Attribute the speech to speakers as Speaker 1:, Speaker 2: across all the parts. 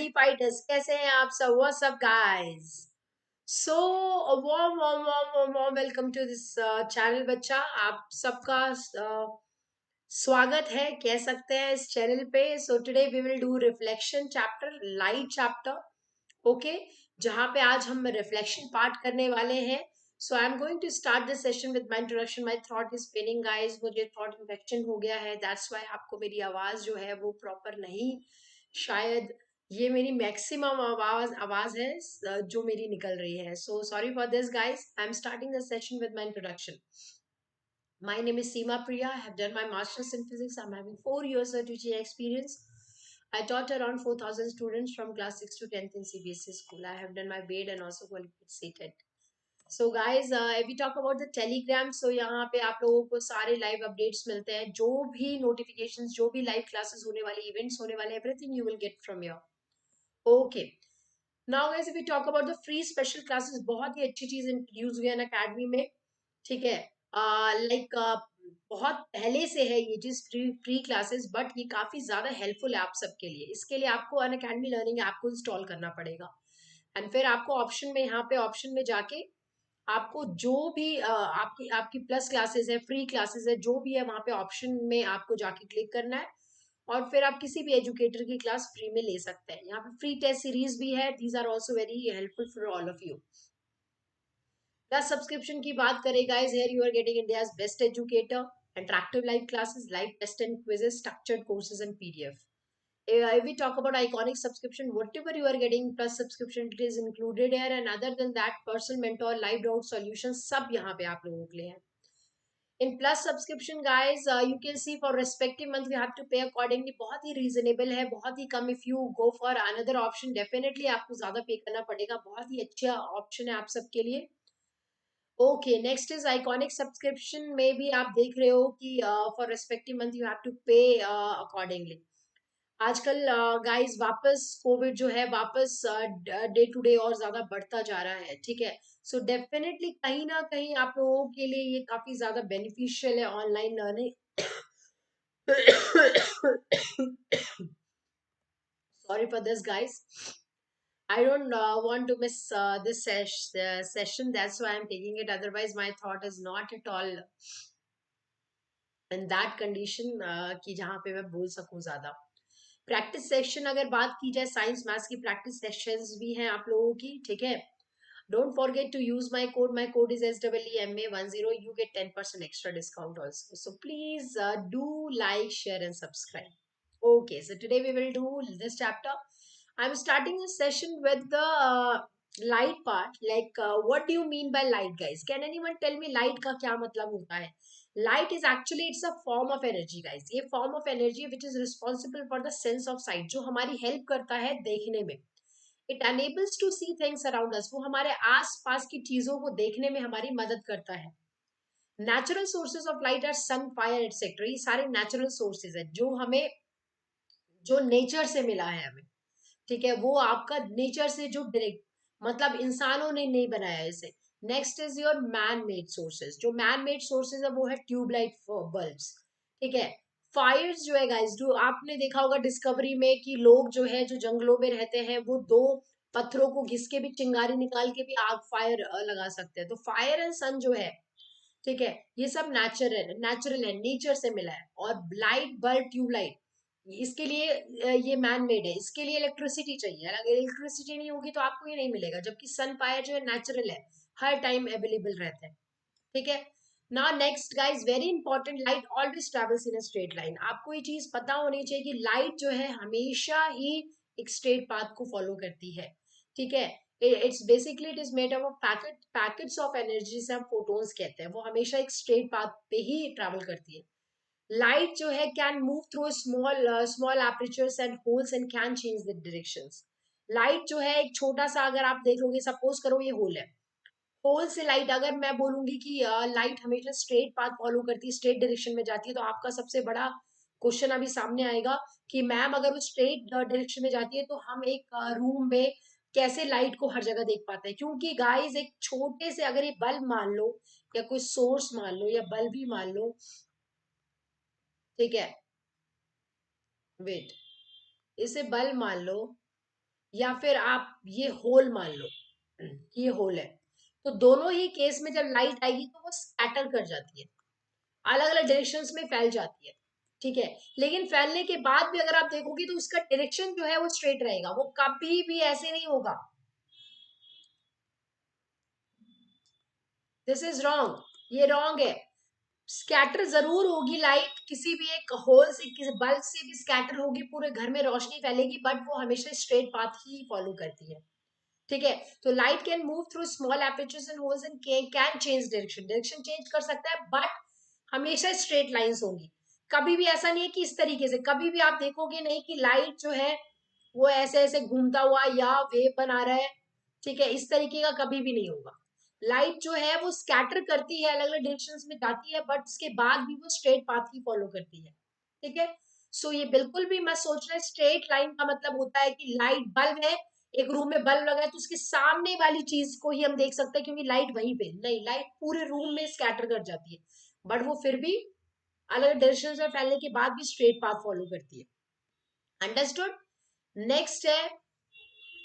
Speaker 1: Free fighters, कैसे हैं आप सब? What's up guys? So warm warm warm warm warm welcome to this channel बच्चा। आप सबका स्वागत है कह सकते हैं इस चैनल पे। So today we will do reflection chapter, light chapter. Okay, जहां पे आज हम रिफ्लेक्शन पार्ट करने वाले हैं। So I am going to start this session with my introduction. My throat is paining guys, मुझे थ्रोट इन्फेक्शन हो गया है, दैट्स व्हाई आपको मेरी आवाज जो है वो प्रॉपर नहीं, शायद ये मेरी मैक्सिमम आवाज आवाज है जो मेरी निकल रही है। So sorry for this guys. I am starting the session with my introduction. My name is Seema Priya. I have done my master's in physics. I'm having 4 years of teaching experience. I taught around 4,000 students from class 6 to 10th in CBSE school. I have done my BEd and also qualified CTET. So guys, if we talk about the Telegram, so यहाँ पे आप लोगों को सारे live updates मिलते हैं, जो भी notifications, जो भी live classes होने वाली, events होने वाले, everything you will get from here. Okay. Now guys, if we talk about the free special classes, बहुत ही अच्छी चीज introduce हुई है Unacademy में, ठीक है। लाइक बहुत पहले से है ये चीज फ्री फ्री क्लासेस, बट ये काफी ज्यादा हेल्पफुल है आप सबके लिए। इसके लिए आपको अनअकैडमी लर्निंग ऐप को इंस्टॉल करना पड़ेगा, एंड फिर आपको ऑप्शन में, यहाँ पे ऑप्शन में जाके आपको जो भी आपकी आपकी प्लस क्लासेस है, फ्री क्लासेस है, जो भी है वहां पे ऑप्शन में आपको जाके क्लिक करना है, और फिर आप किसी भी एजुकेटर की क्लास फ्री में ले सकते हैं। यहाँ पे फ्री टेस्ट सीरीज भी है, these are also very helpful for all of you. Plus subscription की बात करें guys, here you are getting India's best educator, attractive live classes, live test and quizzes, structured courses and PDF. If we talk about iconic subscription, whatever you are getting plus subscription, it is included here, and other than that personal mentor, live doubt solutions, सब यहाँ पे आप लोगों के लिए है। In plus subscription guys, you can see for respective month we have to pay accordingly, बहुत ही reasonable है, बहुत ही कम। if you go for another option definitely आपको ज्यादा पे करना पड़ेगा, बहुत ही अच्छा ऑप्शन है आप सबके लिए। Okay, next is iconic subscription में भी आप देख रहे हो कि for respective month you have to pay accordingly. आजकल गाइस वापस कोविड जो है वापस डे टू डे और ज्यादा बढ़ता जा रहा है, ठीक है। सो डेफिनेटली कहीं ना कहीं आप लोगों के लिए ये काफी ज्यादा बेनिफिशियल है online learning. Sorry for this guys, I don't want to miss this session. That's why I'm taking it. Otherwise, my thought is not at all in that condition कि जहाँ पे मैं बोल सकूं ज्यादा। प्रैक्टिस सेशन अगर बात की जाए, साइंस मैथ्स की प्रैक्टिस सेशंस भी हैं आप लोगों की, ठीक है। Don't forget to use my code. My code is SEEMA10. You get 10% extra discount also. So please do like, share, and subscribe. Okay, so today we will do this chapter. I'm starting this session with the light part. Like, what do you mean by light, guys? Can anyone tell me light का क्या मतलब होता है? Light is actually it's a form of energy, guys. ये form of energy which is responsible for the sense of sight, जो हमारी help करता है देखने में। It enables to see things around us. वो हमारे आस पास की चीजों को देखने में हमारी मदद करता है। Natural sources of light are sun, fire etcetera. ये सारे नेचुरल सोर्सेज है जो हमें, जो नेचर से मिला है हमें, ठीक है। वो आपका नेचर से जो डायरेक्ट, मतलब इंसानों ने नहीं बनाया इसे। Next is your man made sources. जो मैन मेड सोर्सेज है वो है ट्यूबलाइट बल्ब्स, ठीक है। फायर्स जो है गाइस, जो आपने देखा होगा डिस्कवरी में कि लोग जो है जो जंगलों में रहते हैं वो दो पत्थरों को घिस के भी, चिंगारी निकाल के भी आग फायर लगा सकते हैं। तो फायर एंड सन जो है, ठीक है, ये सब नेचुरल है, नेचर से मिला है। और लाइट बल्ब, ट्यूबलाइट, इसके लिए ये मैन मेड है, इसके लिए इलेक्ट्रिसिटी चाहिए। अगर इलेक्ट्रिसिटी नहीं होगी तो आपको ये नहीं मिलेगा। जबकि सन फायर जो है नेचुरल है, हर टाइम अवेलेबल रहता है, ठीक है। ना next guys, very important, light always travels in a straight line. आपको ये चीज पता होनी चाहिए कि लाइट जो है हमेशा ही एक स्ट्रेट पाथ को फॉलो करती है, ठीक है। It's basically it is made up of packets of energy, जिसे हम फोटोन्स कहते हैं। वो हमेशा एक स्ट्रेट पाथ पे ही ट्रेवल करती है। लाइट जो है can move through small small apertures and holes and can change the directions. Light जो है एक छोटा सा, अगर आप देखोगे, सपोज करो ये होल है, होल से लाइट, अगर मैं बोलूंगी कि लाइट हमेशा स्ट्रेट पाथ फॉलो करती है, स्ट्रेट डायरेक्शन में जाती है, तो आपका सबसे बड़ा क्वेश्चन अभी सामने आएगा कि मैम अगर वो स्ट्रेट डायरेक्शन में जाती है तो हम एक रूम में कैसे लाइट को हर जगह देख पाते हैं? क्योंकि गाइस एक छोटे से, अगर ये बल्ब मान लो या कोई सोर्स मान लो या बल्ब ही मान लो, ठीक है, वेट, इसे बल्ब मान लो, या फिर आप ये होल मान लो, ये होल है, तो दोनों ही केस में जब लाइट आएगी तो वो स्कैटर कर जाती है, अलग अलग डायरेक्शंस में फैल जाती है। ठीक है, लेकिन फैलने के बाद भी अगर आप देखोगे तो उसका डायरेक्शन जो है वो स्ट्रेट रहेगा, वो कभी भी ऐसे नहीं होगा। दिस इज रॉन्ग, ये रॉन्ग है। स्कैटर जरूर होगी लाइट, किसी भी एक होल से, किसी बल्ब से भी स्कैटर होगी, पूरे घर में रोशनी फैलेगी, बट वो हमेशा स्ट्रेट पाथ ही फॉलो करती है। ठीक है, तो light can move through small apertures and holes and can change direction, direction change कर सकता है, बट हमेशा स्ट्रेट लाइंस होंगी। कभी भी ऐसा नहीं है कि इस तरीके से, कभी भी आप देखोगे नहीं कि लाइट जो है वो ऐसे ऐसे घूमता हुआ या वेव बना रहा है। ठीक है, इस तरीके का कभी भी नहीं होगा। लाइट जो है वो स्कैटर करती है, अलग अलग डायरेक्शंस में जाती है, बट उसके बाद भी वो स्ट्रेट पाथ ही फॉलो करती है। ठीक है, सो ये बिल्कुल भी मत सोचना स्ट्रेट लाइन का मतलब होता है कि लाइट बल्ब है, एक रूम में बल्ब लगा है तो उसके सामने वाली चीज को ही हम देख सकते हैं क्योंकि लाइट वहीं पे नहीं, लाइट पूरे रूम में स्कैटर कर जाती है, बट वो फिर भी अलग डायरेक्शन में फैलने के बाद भी स्ट्रेट पाथ फॉलो करती है। अंडरस्टूड। नेक्स्ट है,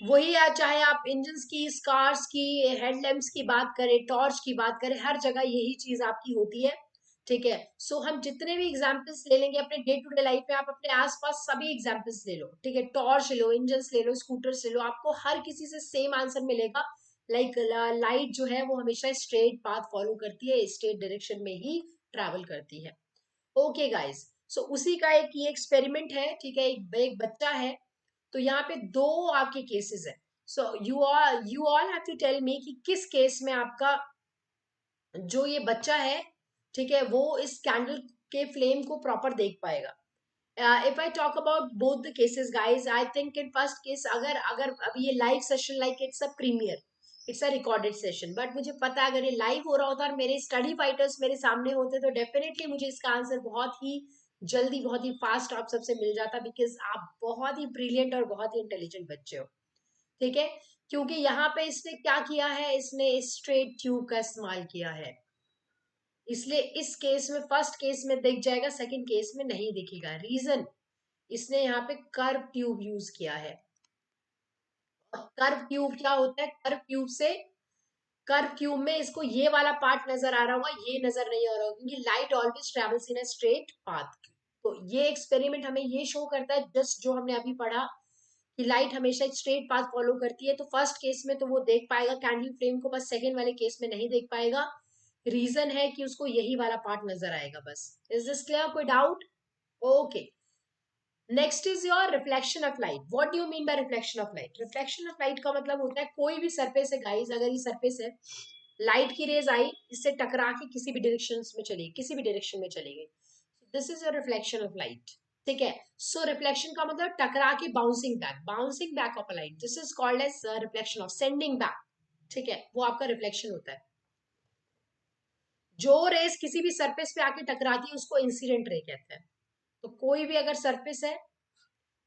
Speaker 1: वही है, चाहे आप इंजन की, कार्स की, हेडलैम्प्स की बात करें, टॉर्च की बात करें, हर जगह यही चीज आपकी होती है। ठीक है, सो हम जितने भी एग्जाम्पल्स ले लेंगे अपने डे टू डे लाइफ में, आप अपने आसपास सभी एग्जाम्पल्स ले लो। ठीक है, टॉर्च ले लो, इंजन ले लो, स्कूटर्स ले लो, आपको हर किसी से सेम आंसर मिलेगा। लाइक लाइट जो है वो हमेशा स्ट्रेट पाथ फॉलो करती है, स्ट्रेट डायरेक्शन में ही ट्रैवल करती है। ओके गाइस, सो उसी का एक ये एक्सपेरिमेंट है। ठीक है, एक बच्चा है, तो यहाँ पे दो आपके केसेस है। So you all have to tell me कि किस केस में आपका जो ये बच्चा है, ठीक है, वो इस कैंडल के फ्लेम को प्रॉपर देख पाएगा। If I talk about both the cases guys, I think in first case, अगर अगर अभी ये live session, like it's a premiere, it's a recorded session, but मुझे पता है अगर ये लाइव हो रहा होता और मेरे स्टडी फाइटर्स मेरे सामने होते तो डेफिनेटली मुझे इसका आंसर बहुत ही जल्दी, बहुत ही फास्ट आप सबसे मिल जाता, बिकॉज आप बहुत ही ब्रिलियंट और बहुत ही इंटेलिजेंट बच्चे हो। ठीक है, क्योंकि यहाँ पे इसने क्या किया है, इसने स्ट्रेट ट्यूब का इस्तेमाल किया है, इसलिए इस केस में, फर्स्ट केस में दिख जाएगा, सेकंड केस में नहीं दिखेगा। रीजन, इसने यहाँ पे कर्व ट्यूब यूज किया है। कर्व ट्यूब क्या होता है, कर्व ट्यूब से, कर्व ट्यूब में इसको ये वाला पार्ट नजर आ रहा होगा, ये नजर नहीं आ रहा होगा, क्योंकि light always travels in a straight path. तो ये एक्सपेरिमेंट हमें ये शो करता है, जस्ट जो हमने अभी पढ़ा कि लाइट हमेशा एक स्ट्रेट पाथ फॉलो करती है, तो फर्स्ट केस में तो वो देख पाएगा कैंडल फ्लेम को, बस सेकेंड वाले केस में नहीं देख पाएगा। रीजन है कि उसको यही वाला पार्ट नजर आएगा बस। इज दिस क्लियर, कोई doubt? Okay, next is your reflection of light. What do you mean bye reflection of light? Reflection of light का मतलब होता है कोई भी सरफेस है गाइस, अगर ये सरफेस है, लाइट की रेज आई, इससे टकरा के किसी भी डायरेक्शन में चली, किसी भी डायरेक्शन में चली गई, this is your reflection of light. ठीक है, सो रिफ्लेक्शन का मतलब टकरा के bouncing back of a light, this is called as reflection of sending back. ठीक है, वो आपका रिफ्लेक्शन होता है। जो रेस किसी भी सरफेस पे आके टकराती है उसको इंसिडेंट रे कहते हैं। तो कोई भी अगर सरफेस है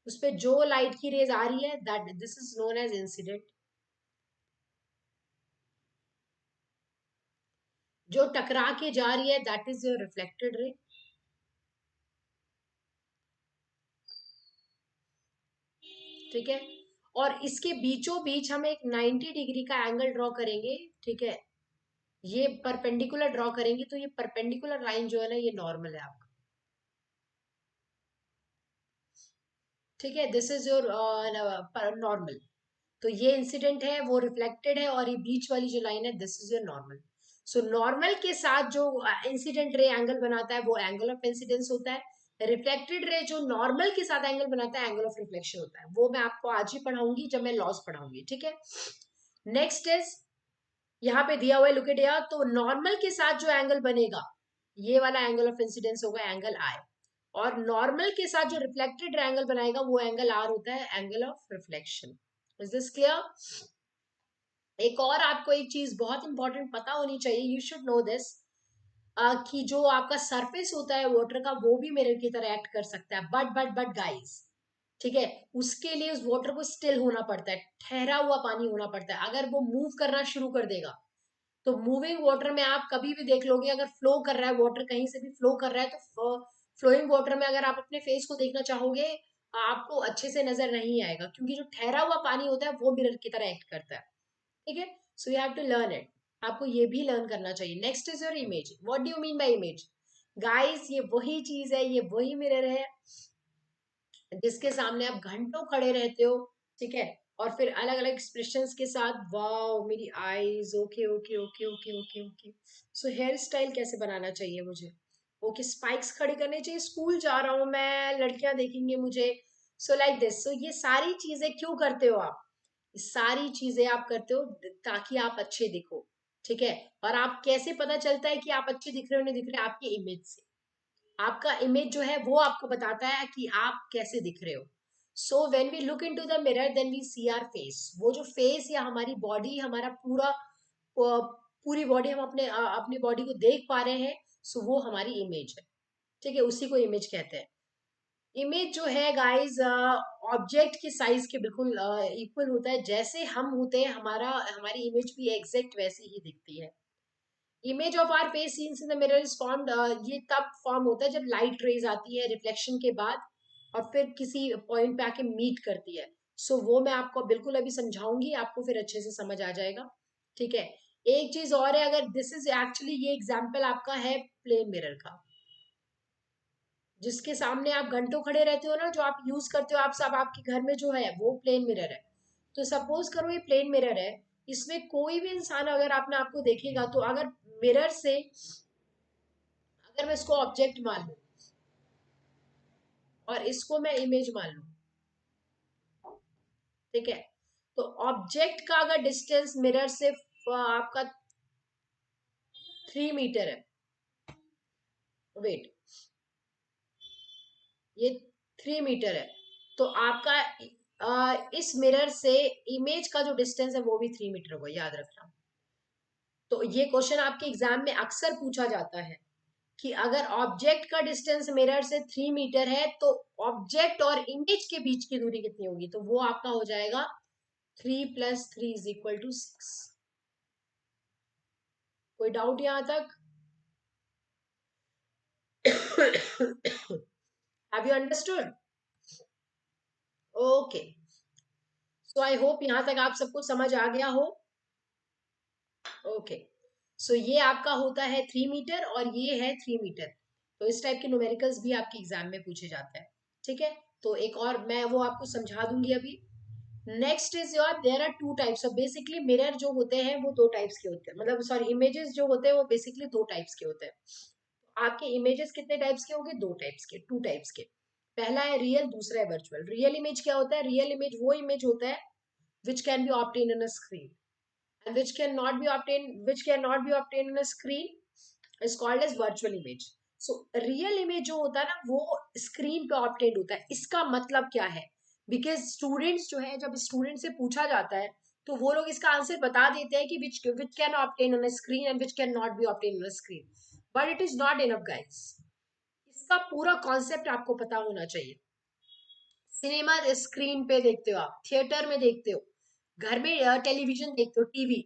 Speaker 1: उस पे जो लाइट की रेज आ रही है, that this is known as incident. जो टकरा के जा रही है that is your reflected ray. ठीक है, और इसके बीचों बीच हम एक 90 डिग्री का एंगल ड्रॉ करेंगे। ठीक है, ये परपेंडिकुलर ड्रॉ करेंगे, तो ये परपेंडिकुलर लाइन जो है ना, ये नॉर्मल है आपका। ठीक है, दिस इज योर नॉर्मल। तो ये इंसिडेंट है, वो रिफ्लेक्टेड है, और ये बीच वाली जो लाइन है, this is your normal. So normal के साथ जो इंसिडेंट रे एंगल बनाता है वो एंगल ऑफ इंसिडेंस होता है। रिफ्लेक्टेड रे जो नॉर्मल के साथ एंगल बनाता है, एंगल ऑफ रिफ्लेक्शन होता है। वो मैं आपको आज ही पढ़ाऊंगी जब मैं लॉस पढ़ाऊंगी। ठीक है, नेक्स्ट इज, यहाँ पे दिया हुआ है, लुक एट हियर, तो नॉर्मल के साथ जो एंगल बनेगा, ये वाला एंगल ऑफ इंसिडेंस होगा एंगल आई, और नॉर्मल के साथ जो रिफ्लेक्टेड एंगल बनाएगा वो एंगल आर होता है, angle of reflection. Is this clear? एक और आपको एक चीज बहुत इंपॉर्टेंट पता होनी चाहिए, यू शुड नो दिस, कि जो आपका सरफेस होता है वाटर का, वो भी मिरर की तरह एक्ट कर सकता है, बट गाइस, ठीक है, उसके लिए उस वाटर को स्टिल होना पड़ता है, ठहरा हुआ पानी होना पड़ता है। अगर वो मूव करना शुरू कर देगा, तो मूविंग वाटर में आप कभी भी देख लोगे, अगर फ्लो कर रहा है वाटर, कहीं से भी फ्लो कर रहा है, तो फ्लोइंग वाटर में अगर आप अपने फेस को देखना चाहोगे, आपको अच्छे से नजर नहीं आएगा, क्योंकि जो ठहरा हुआ पानी होता है वो मिरर की तरह एक्ट करता है। ठीक है, so you have to learn it. आपको ये भी लर्न करना चाहिए। Next is your image. What do you mean by image? Guys, ये वही चीज है, ये वही मिरर है जिसके सामने आप घंटों खड़े रहते हो। ठीक है, और फिर अलग अलग एक्सप्रेशंस के साथ, वाओ मेरी eyes, okay okay okay okay okay okay. So here style कैसे बनाना चाहिए मुझे? ओके, स्पाइक्स खड़ी करनी चाहिए, स्कूल जा रहा हूं मैं, लड़कियां देखेंगे मुझे। So like this. सो ये सारी चीजें क्यों करते हो आप? ये सारी चीजें आप करते हो ताकि आप अच्छे दिखो। ठीक है, और आप कैसे पता चलता है कि आप अच्छे दिख रहे हो नहीं दिख रहे? आपकी इमेज से। आपका इमेज जो है वो आपको बताता है कि आप कैसे दिख रहे हो। So when we look in to the mirror then we see our face. वो जो फेस या हमारी बॉडी, हमारा पूरा पूरी बॉडी, हम अपने अपनी बॉडी को देख पा रहे हैं, सो वो हमारी इमेज है। ठीक है, उसी को इमेज कहते हैं। इमेज जो है गाइस, ऑब्जेक्ट की साइज के बिल्कुल इक्वल होता है। जैसे हम होते हैं, हमारी इमेज भी एग्जैक्ट वैसी ही दिखती है। Image of our face scenes in the mirror is formed, ये तब फॉर्म होता है जब लाइट रेज आती है रिफ्लेक्शन के बाद, और फिर किसी पॉइंट पे आके मीट करती है। वो मैं आपको बिल्कुल अभी समझाऊंगी, आपको फिर अच्छे से समझ आ जाएगा। ठीक है, एक चीज और है, अगर दिस इज एक्चुअली, ये एग्जाम्पल आपका है प्लेन मिरर का, जिसके सामने आप घंटों खड़े रहते हो ना, जो आप यूज करते हो, आप सब आपके घर में जो है वो प्लेन मिरर है। तो सपोज करो ये प्लेन मिरर है, इसमें कोई भी इंसान अगर आपने आपको देखेगा, तो अगर मिरर से, अगर मैं इसको ऑब्जेक्ट मान लूं और इसको मैं इमेज मान लूं, ठीक है, तो ऑब्जेक्ट का अगर डिस्टेंस मिरर से आपका 3 मीटर है, वेट, ये 3 मीटर है, तो आपका इस मिरर से इमेज का जो डिस्टेंस है वो भी 3 मीटर होगा, याद रखना। तो ये क्वेश्चन आपके एग्जाम में अक्सर पूछा जाता है कि अगर ऑब्जेक्ट का डिस्टेंस मिरर से 3 मीटर है, तो ऑब्जेक्ट और इमेज के बीच की दूरी कितनी होगी? तो वो आपका हो जाएगा 3 + 3 = 6। कोई डाउट यहां तक? Have you understood? Okay, so I hope यहां तक आप सबको समझ आ गया हो। ओके, सो ये आपका होता है 3 मीटर और ये है 3 मीटर। तो इस टाइप के न्यूमेरिकल्स भी आपके एग्जाम में पूछे जाते हैं। ठीक है, तो एक और मैं वो आपको समझा दूंगी अभी। Next is your, there are two types of, basically mirror जो होते हैं वो दो टाइप्स के होते हैं, मतलब सॉरी, इमेजेस जो होते हैं वो बेसिकली दो टाइप्स के होते हैं। आपके इमेजेस कितने टाइप्स के होंगे? दो टाइप्स के, टू टाइप्स के। पहला है रियल, दूसरा है वर्चुअल। रियल इमेज क्या होता है? रियल इमेज वो इमेज होता है which can be obtain in a screen, and which cannot be obtained in a screen is called as virtual image. So real image जो होता है ना, वो स्क्रीन पे ऑब्टेन होता है। इसका मतलब क्या है? बिकॉज स्टूडेंट्स जो है, जब स्टूडेंट से पूछा जाता है, तो वो लोग इसका आंसर बता देते हैं कि which can obtain on a screen and which can not be obtain on a screen, but it is not enough guys. इसका पूरा कॉन्सेप्ट आपको पता होना चाहिए। सिनेमा स्क्रीन पे देखते हो आप, थिएटर में देखते हो, घर में टेलीविजन देखते हो, टीवी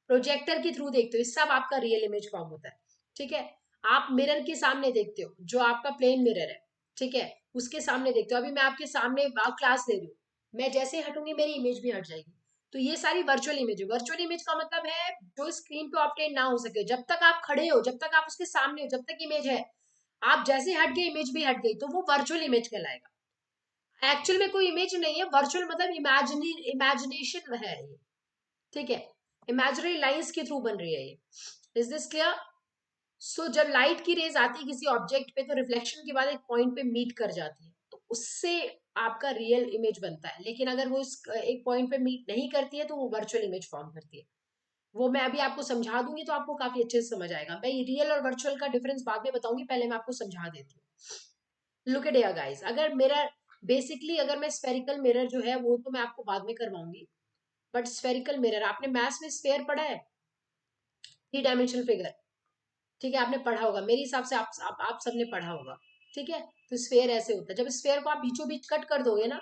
Speaker 1: प्रोजेक्टर के थ्रू देखते हो, ये सब आपका रियल इमेज फॉर्म होता है। ठीक है, आप मिरर के सामने देखते हो, जो आपका प्लेन मिरर है, ठीक है, उसके सामने देखते हो। अभी मैं आपके सामने क्लास ले रही हूँ, मैं जैसे ही हटूंगी मेरी इमेज भी हट जाएगी। तो ये सारी वर्चुअल इमेज है। वर्चुअल इमेज का मतलब है जो स्क्रीन पे ऑब्टेन ना हो सके, जब तक आप खड़े हो, जब तक आप उसके सामने हो, जब तक इमेज है, आप जैसे हट गए इमेज भी हट गई, तो वो वर्चुअल इमेज कहलाएगा। एक्चुअल में कोई इमेज नहीं है, वर्चुअल मतलब इमेजिनेशन है ये। ठीक है, इमेजिनरी लाइंस के थ्रू बन रही है ये। Is this clear? सो जब लाइट की रेज आती है किसी ऑब्जेक्ट पे, तो रिफ्लेक्शन के बाद एक पॉइंट पे मीट कर जाती है, तो उससे आपका रियल इमेज बनता है। लेकिन अगर वो इस एक पॉइंट पे मीट नहीं करती है, तो वो वर्चुअल इमेज फॉर्म करती है। वो मैं अभी आपको समझा दूंगी तो आपको काफी अच्छे से समझ आएगा। मैं रियल और वर्चुअल का डिफरेंस बाद में बताऊंगी, पहले मैं आपको समझा देती हूँ। लुक एट हियर गाइस, अगर मेरा बेसिकली, अगर मैं स्फेरिकल मिरर जो है वो तो मैं आपको बाद में करवाऊंगी, बट स्फेरिकल मिरर, आपने मैथ्स में स्फेयर पढ़ा है, 3 डायमेंशनल फिगर। ठीक है, आपने पढ़ा होगा, मेरे हिसाब से आप सबने पढ़ा होगा। ठीक है, तो स्फेयर ऐसे होता है, जब स्फेयर को आप बीचों बीच कट कर दोगे ना,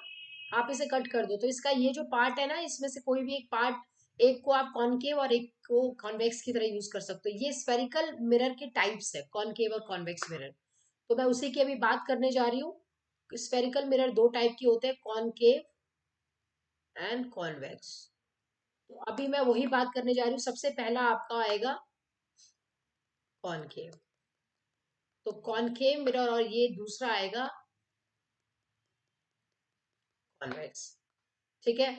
Speaker 1: आप इसे कट कर दो, तो इसका ये जो पार्ट है ना, इसमें से कोई भी एक पार्ट, एक को आप कॉनकेव और एक को कॉन्वेक्स की तरह यूज कर सकते हो। ये स्फेरिकल मिरर के टाइप्स है, कॉनकेव और कॉन्वेक्स मिरर। तो मैं उसी की अभी बात करने जा रही हूँ। स्फेरिकल मिरर दो टाइप के होते हैं, कॉनकेव एंड कॉन्वेक्स। तो अभी मैं वही बात करने जा रही हूँ। सबसे पहला आपका आएगा कॉनकेव, तो कॉनकेव मिरर, और ये दूसरा आएगा कॉन्वेक्स। ठीक है,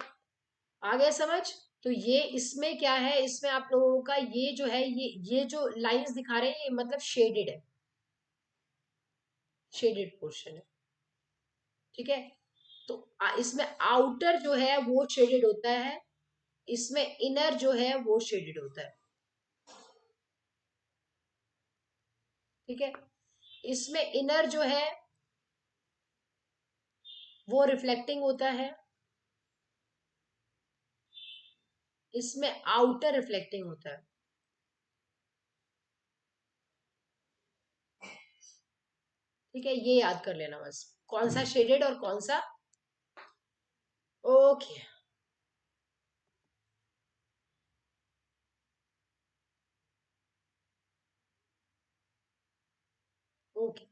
Speaker 1: आ गया समझ? तो ये इसमें क्या है, इसमें आप लोगों का ये जो है, ये जो लाइंस दिखा रहे हैं, ये मतलब शेडेड है, शेडेड पोर्शन है। ठीक है, तो इसमें आउटर जो है वो शेडेड होता है, इसमें इनर जो है वो शेडेड होता है। ठीक है, इसमें इनर जो है वो रिफ्लेक्टिंग होता है, इसमें आउटर रिफ्लेक्टिंग होता है। ठीक है, ये याद कर लेना बस, कौन सा शेडेड और कौन सा। ओके, ओके,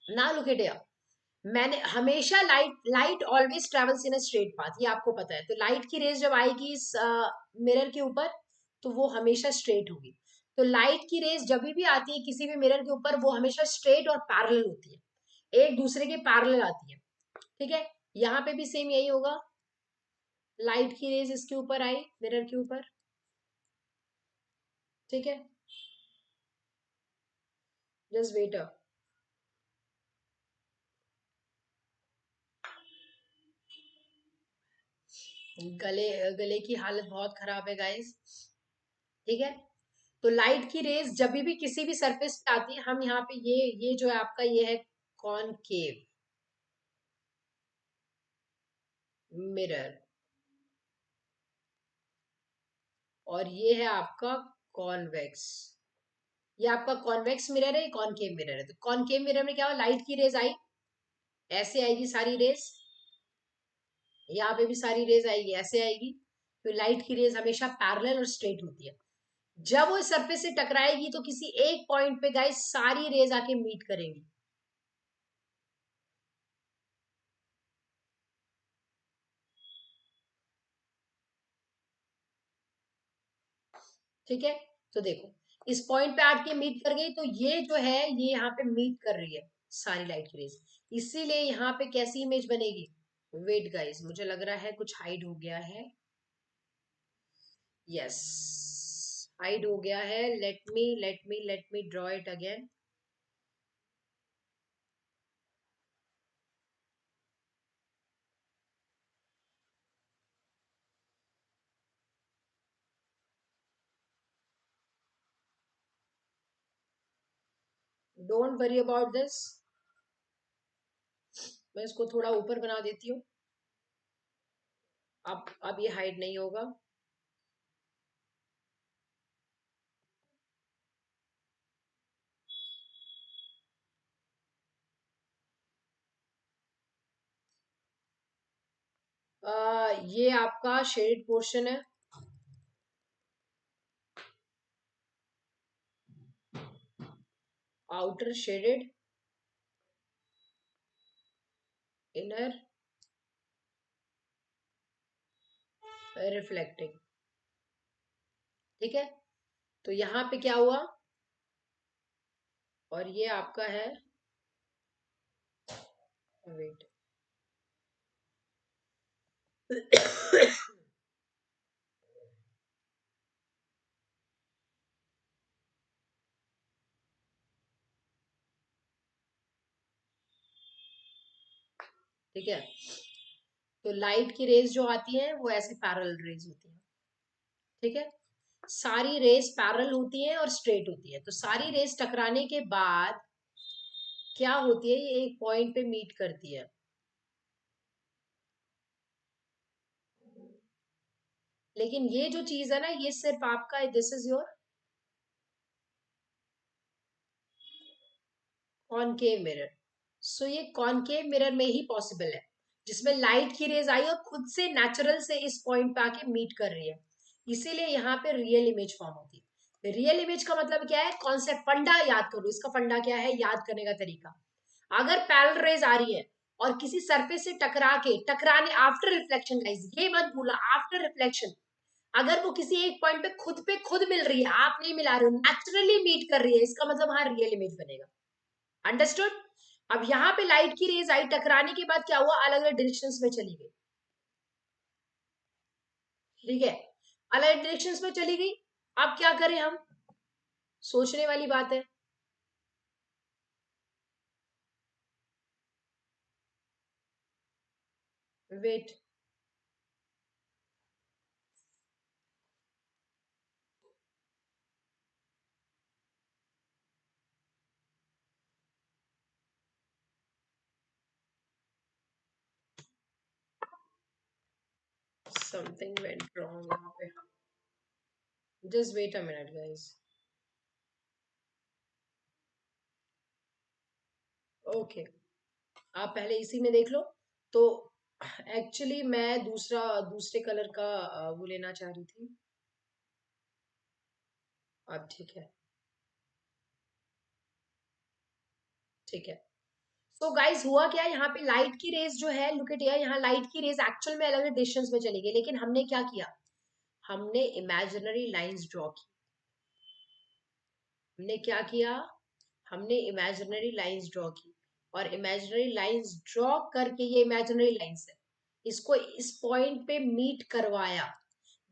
Speaker 1: ना लुक एट हियर। मैंने हमेशा light always travels in a straight path, ये आपको पता है। तो लाइट की रेज जब आएगी इस मिरर के ऊपर, तो वो हमेशा स्ट्रेट होगी। तो लाइट की रेज जब भी आती है किसी भी मिरर के ऊपर, वो हमेशा स्ट्रेट और पैरेलल होती है, एक दूसरे के पैरेलल आती है। ठीक है, यहाँ पे भी सेम यही होगा। लाइट की रेज इसके ऊपर आई, मिरर के ऊपर। ठीक है, जस्ट वेट अप। गले गले की हालत बहुत खराब है गाइस। ठीक है, तो लाइट की रेज जब भी किसी भी सरफेस पे आती है, हम यहाँ पे ये जो है आपका, ये है कॉनकेव मिरर, और ये है आपका कॉन्वेक्स। ये आपका कॉन्वेक्स मिरर है, कॉनकेव मिरर है। तो कॉनकेव मिरर में क्या हो, लाइट की रेज आई, ऐसे आएगी सारी रेज, यहाँ पे भी सारी रेज आएगी, ऐसे आएगी। तो लाइट की रेज हमेशा पैरेलल और स्ट्रेट होती है। जब वो सरफेस से टकराएगी तो किसी एक पॉइंट पे गाइस सारी रेज आके मीट करेंगी। ठीक है, तो देखो, इस पॉइंट पे आके मीट कर गई, तो ये जो है ये यहाँ पे मीट कर रही है सारी लाइट की रेज, इसीलिए यहाँ पे कैसी इमेज बनेगी। वेट गाइस, मुझे लग रहा है कुछ हाइड हो गया है। यस, हाइड हो गया है। Let me draw it again. Don't worry about this, मैं इसको थोड़ा ऊपर बना देती हूँ। अब ये हाइड नहीं होगा। ये आपका शेडेड पोर्शन है, आउटर शेडेड, इनर रिफ्लेक्टिंग। ठीक है, तो यहाँ पे क्या हुआ, और ये आपका है, वेट, ठीक है, तो लाइट की रेज जो आती है वो ऐसे पैरेलल रेज होती है। ठीक है, सारी रेज पैरेलल होती है और स्ट्रेट होती है। तो सारी रेज टकराने के बाद क्या होती है, ये एक पॉइंट पे मीट करती है। लेकिन ये जो चीज है ना, ये सिर्फ आपका, this is your concave mirror. So ये कॉनकेव मिरर में ही पॉसिबल है, जिसमें लाइट की रेज आई और खुद से नेचुरल से इस पॉइंट पे आके मीट कर रही है। इसीलिए यहाँ पे रियल इमेज फॉर्म होती है। रियल इमेज का मतलब क्या है, कॉन्सेप्ट, फंडा याद करो। इसका फंडा क्या है, याद करने का तरीका। अगर पैरेलल रेज आ रही है और किसी सरफेस से टकराने आफ्टर रिफ्लेक्शन, गाइस ये मत भूला, आफ्टर रिफ्लेक्शन, अगर वो किसी एक पॉइंट पे खुद मिल रही है, आप नहीं मिला रहे हो, नेचुरली मीट कर रही है, इसका मतलब हाँ रियल इमेज बनेगा। अंडरस्टूड? अब यहाँ पे लाइट की रेज आई, टकराने के बाद क्या हुआ, अलग अलग डायरेक्शंस में चली गई, ठीक है, अलग अलग डायरेक्शंस में चली गई। अब क्या करें हम, सोचने वाली बात है। वेट, समथिंग वेंट रॉन्ग यहाँ पे, just wait a minute guys. Okay, आप पहले इसी में देख लो। तो एक्चुअली मैं दूसरे कलर का वो लेना चाह रही थी। अब ठीक है, ठीक है। सो गाइस हुआ क्या, यहाँ पे लाइट की रेज जो है, लुक एट हियर, यहाँ लाइट की रेज एक्चुअल में अलग अलग डिस्टेंस में चली गई, लेकिन हमने क्या किया, हमने इमेजिनरी लाइंस ड्रॉ की। हमने क्या किया, हमने इमेजिनरी लाइंस ड्रॉ की, और इमेजिनरी लाइंस ड्रॉ करके, ये इमेजिनरी लाइंस है, इसको इस पॉइंट पे मीट करवाया।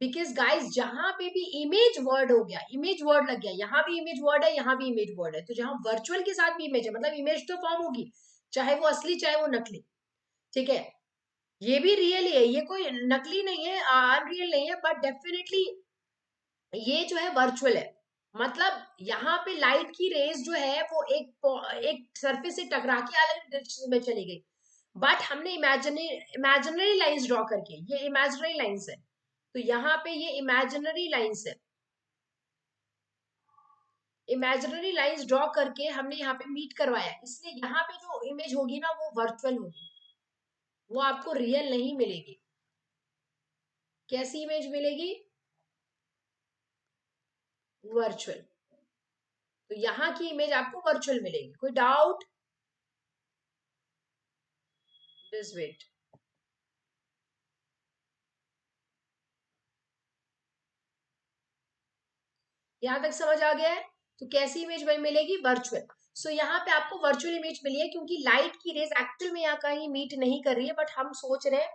Speaker 1: बिकॉज गाइस जहां पे भी इमेज वर्ड हो गया, इमेज वर्ड लग गया, यहाँ भी इमेज वर्ड है, यहाँ भी इमेज वर्ड है, तो जहां वर्चुअल के साथ भी इमेज है, मतलब इमेज तो फॉर्म होगी, चाहे वो असली चाहे वो नकली, ठीक है। ये भी रियल ही है, ये कोई नकली नहीं है, अनरियल नहीं है, बट डेफिनेटली ये जो है वर्चुअल है। मतलब यहाँ पे लाइट की रेज जो है वो एक सरफेस से टकरा के अलग डायरेक्शन में चली गई, बट हमने इमेजिनरी लाइंस ड्रॉ करके, ये इमेजिनरी लाइंस है, तो यहाँ पे ये इमेजिनरी लाइंस है, इमेजिनरी लाइंस ड्रॉ करके हमने यहाँ पे मीट करवाया, इसलिए यहाँ पे जो इमेज होगी ना वो वर्चुअल होगी, वो आपको रियल नहीं मिलेगी। कैसी इमेज मिलेगी, वर्चुअल। तो यहाँ की इमेज आपको वर्चुअल मिलेगी, कोई डाउट? दिस वेट, यहां तक समझ आ गया है? तो कैसी इमेज मिलेगी, वर्चुअल। सो यहाँ पे आपको वर्चुअल इमेज मिली है, क्योंकि लाइट की रेज एक्चुअल में यहाँ कहीं मीट नहीं कर रही है, बट हम सोच रहे हैं,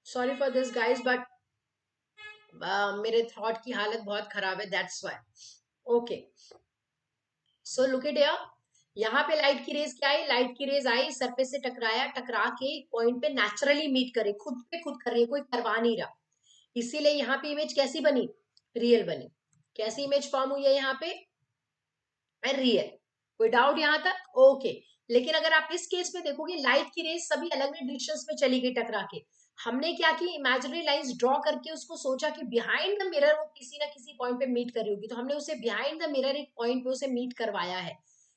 Speaker 1: sorry for this guys, but मेरे थॉट की हालत बहुत खराब है, that's why. Okay, so look at here, यहाँ पे लाइट की रेज क्या आई, लाइट की रेज आई, सरफेस से टकराया, टकरा के पॉइंट पे नेचुरली मीट करे, खुद पे खुद कर रही है, कोई करवा नहीं रहा, इसीलिए यहाँ पे इमेज कैसी बनी, रियल बनी। कैसी इमेज फॉर्म हुई है यहाँ पे, रियल। कोई डाउट यहाँ तक? ओके। लेकिन अगर आप इस केस में देखोगे, लाइट की रेज सभी अलग अलग डिरेक्शंस में चली गई टकरा के, हमने क्या की, इमेजिनरी लाइंस ड्रॉ करके उसको सोचा कि बिहाइंड द मिरर वो किसी ना किसी पॉइंट पे मीट कर रही होगी, तो हमने उसे बिहाइंड द मिरर एक पॉइंट पे उसे मीट करवाया है,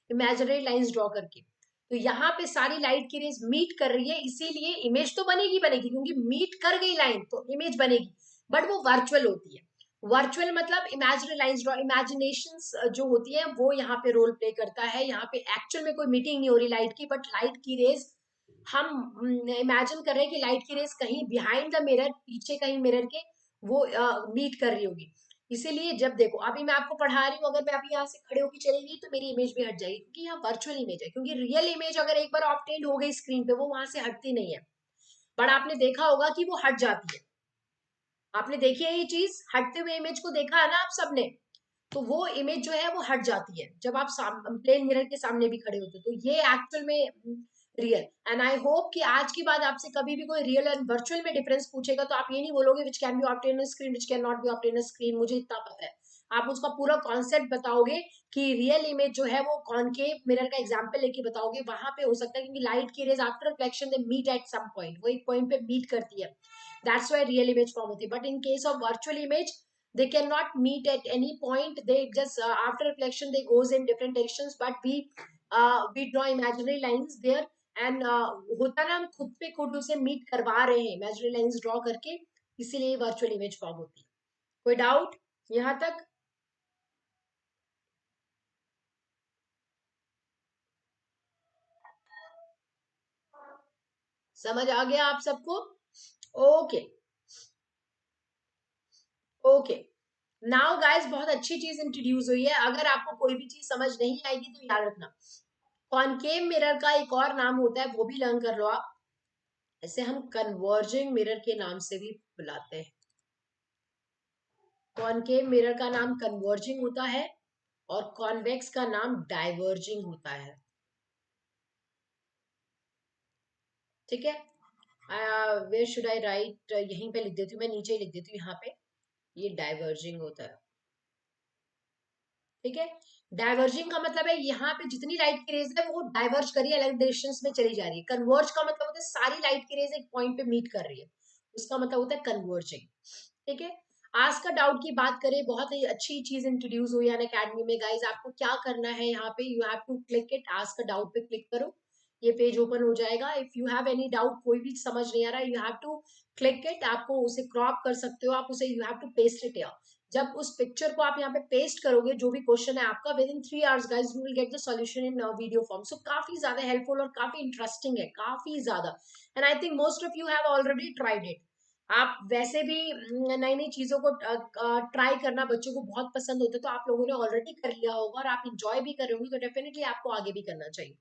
Speaker 1: इमेजिनरी लाइंस ड्रॉ करके। तो यहाँ पे सारी लाइट की रेज मीट कर रही है, इसीलिए इमेज तो बनेगी बनेगी, क्योंकि मीट कर गई लाइन तो इमेज बनेगी, बट वो वर्चुअल होती है। वर्चुअल मतलब इमेजिनरी लाइंस ड्रॉ, इमेजिनेशन जो होती है वो यहाँ पे रोल प्ले करता है, यहाँ पे एक्चुअल में कोई मीटिंग नहीं हो रही लाइट की, बट लाइट की रेज हम इमेजिन कर रहे हैं कि लाइट की रेज कहीं बिहाइंड द मिरर, पीछे कहीं मिरर के वो मीट कर रही होगी। इसीलिए जब देखो, अभी मैं आपको पढ़ा रही हूँ, अगर मैं अभी यहाँ से खड़े होकर चली गई तो मेरी इमेज भी हट जाएगी, क्योंकि यहाँ वर्चुअल इमेज है, क्योंकि रियल इमेज अगर एक बार ऑब्टेन हो गई स्क्रीन पे वो वहां से हटती नहीं है, बट आपने देखा होगा कि वो हट जाती है। आपने देखी है ये चीज, हटते हुए इमेज को देखा है ना आप सबने, तो वो इमेज जो है वो हट जाती है जब आप प्लेन मिरर के सामने भी खड़े होते हो, तो ये एक्चुअल में रियल। एंड आई होप कि आज के बाद आपसे कभी भी कोई रियल एंड वर्चुअल में डिफरेंस पूछेगा तो आप ये नहीं बोलोगे which can be obtain screen, which can not be obtain screen, मुझे इतना पता है। आप उसका पूरा कॉन्सेप्ट बताओगे कि रियल इमेज जो है वो कॉनकेव मिरर का एग्जांपल लेके बताओगे, वहां पे हो सकता है, क्योंकि लाइट की rays after reflection they meet at some point, वो एक पॉइंट पे मीट करती है, that's why real image form होती है। But in case of virtual image, they cannot meet at any point, they just after reflection they goes in different directions, but we draw imaginary lines there, and होता ना, हम खुद पे खुद उसे meet करवा रहे हैं इमेजिनरी लाइंस ड्रॉ करके, इसीलिए वर्चुअल इमेज फॉर्म होती है। कोई डाउट यहाँ तक? समझ आ गया आप सबको? Okay okay. नाउ गाइस, बहुत अच्छी चीज इंट्रोड्यूस हुई है। अगर आपको कोई भी चीज समझ नहीं आएगी तो याद रखना, कॉनकेव मिरर का एक और नाम होता है, वो भी लर्न कर लो आप। इसे हम कन्वर्जिंग मिरर के नाम से भी बुलाते हैं। कॉनकेव मिरर का नाम कन्वर्जिंग होता है और कॉन्वेक्स का नाम डाइवर्जिंग होता है। ठीक है, वेयर शुड आई राइट, यहीं पे लिख देती हूँ, मैं नीचे लिख देती हूँ यहाँ पे, ये डाइवर्जिंग होता है। ठीक है, डाइवर्जिंग का मतलब है यहाँ पे जितनी लाइट की रेज है वो डाइवर्ज कर रही है, अलग डायरेक्शंस में चली जा रही है। कन्वर्ज का मतलब होता है सारी लाइट की रेज एक पॉइंट पे मीट कर रही है, उसका मतलब होता है कन्वर्जिंग। ठीक है, आज का डाउट की बात करें, बहुत ही अच्छी चीज इंट्रोड्यूस हुई है अकेडमी में गाइज। आपको क्या करना है, यहाँ पे you have to click it, आज का डाउट पे क्लिक करो, ये पेज ओपन हो जाएगा। If you have any doubt, कोई भी समझ नहीं आ रहा, you have to click it. आपको उसे क्रॉप कर सकते हो आप, उसे you have to paste it. जब उस पिक्चर को आप यहाँ पे पेस्ट करोगे, जो भी क्वेश्चन है आपका, within 3 hours guys you will get the solution in video form. So काफी ज्यादा हेल्पफुल और काफी इंटरेस्टिंग है, काफी ज्यादा। And I think most of you have already tried it. आप वैसे भी नई नई चीजों को ट्राई करना बच्चों को बहुत पसंद होता है, तो आप लोगों ने ऑलरेडी कर लिया होगा और आप इंजॉय भी कर रहे होंगे, तो डेफिनेटली आपको आगे भी करना चाहिए।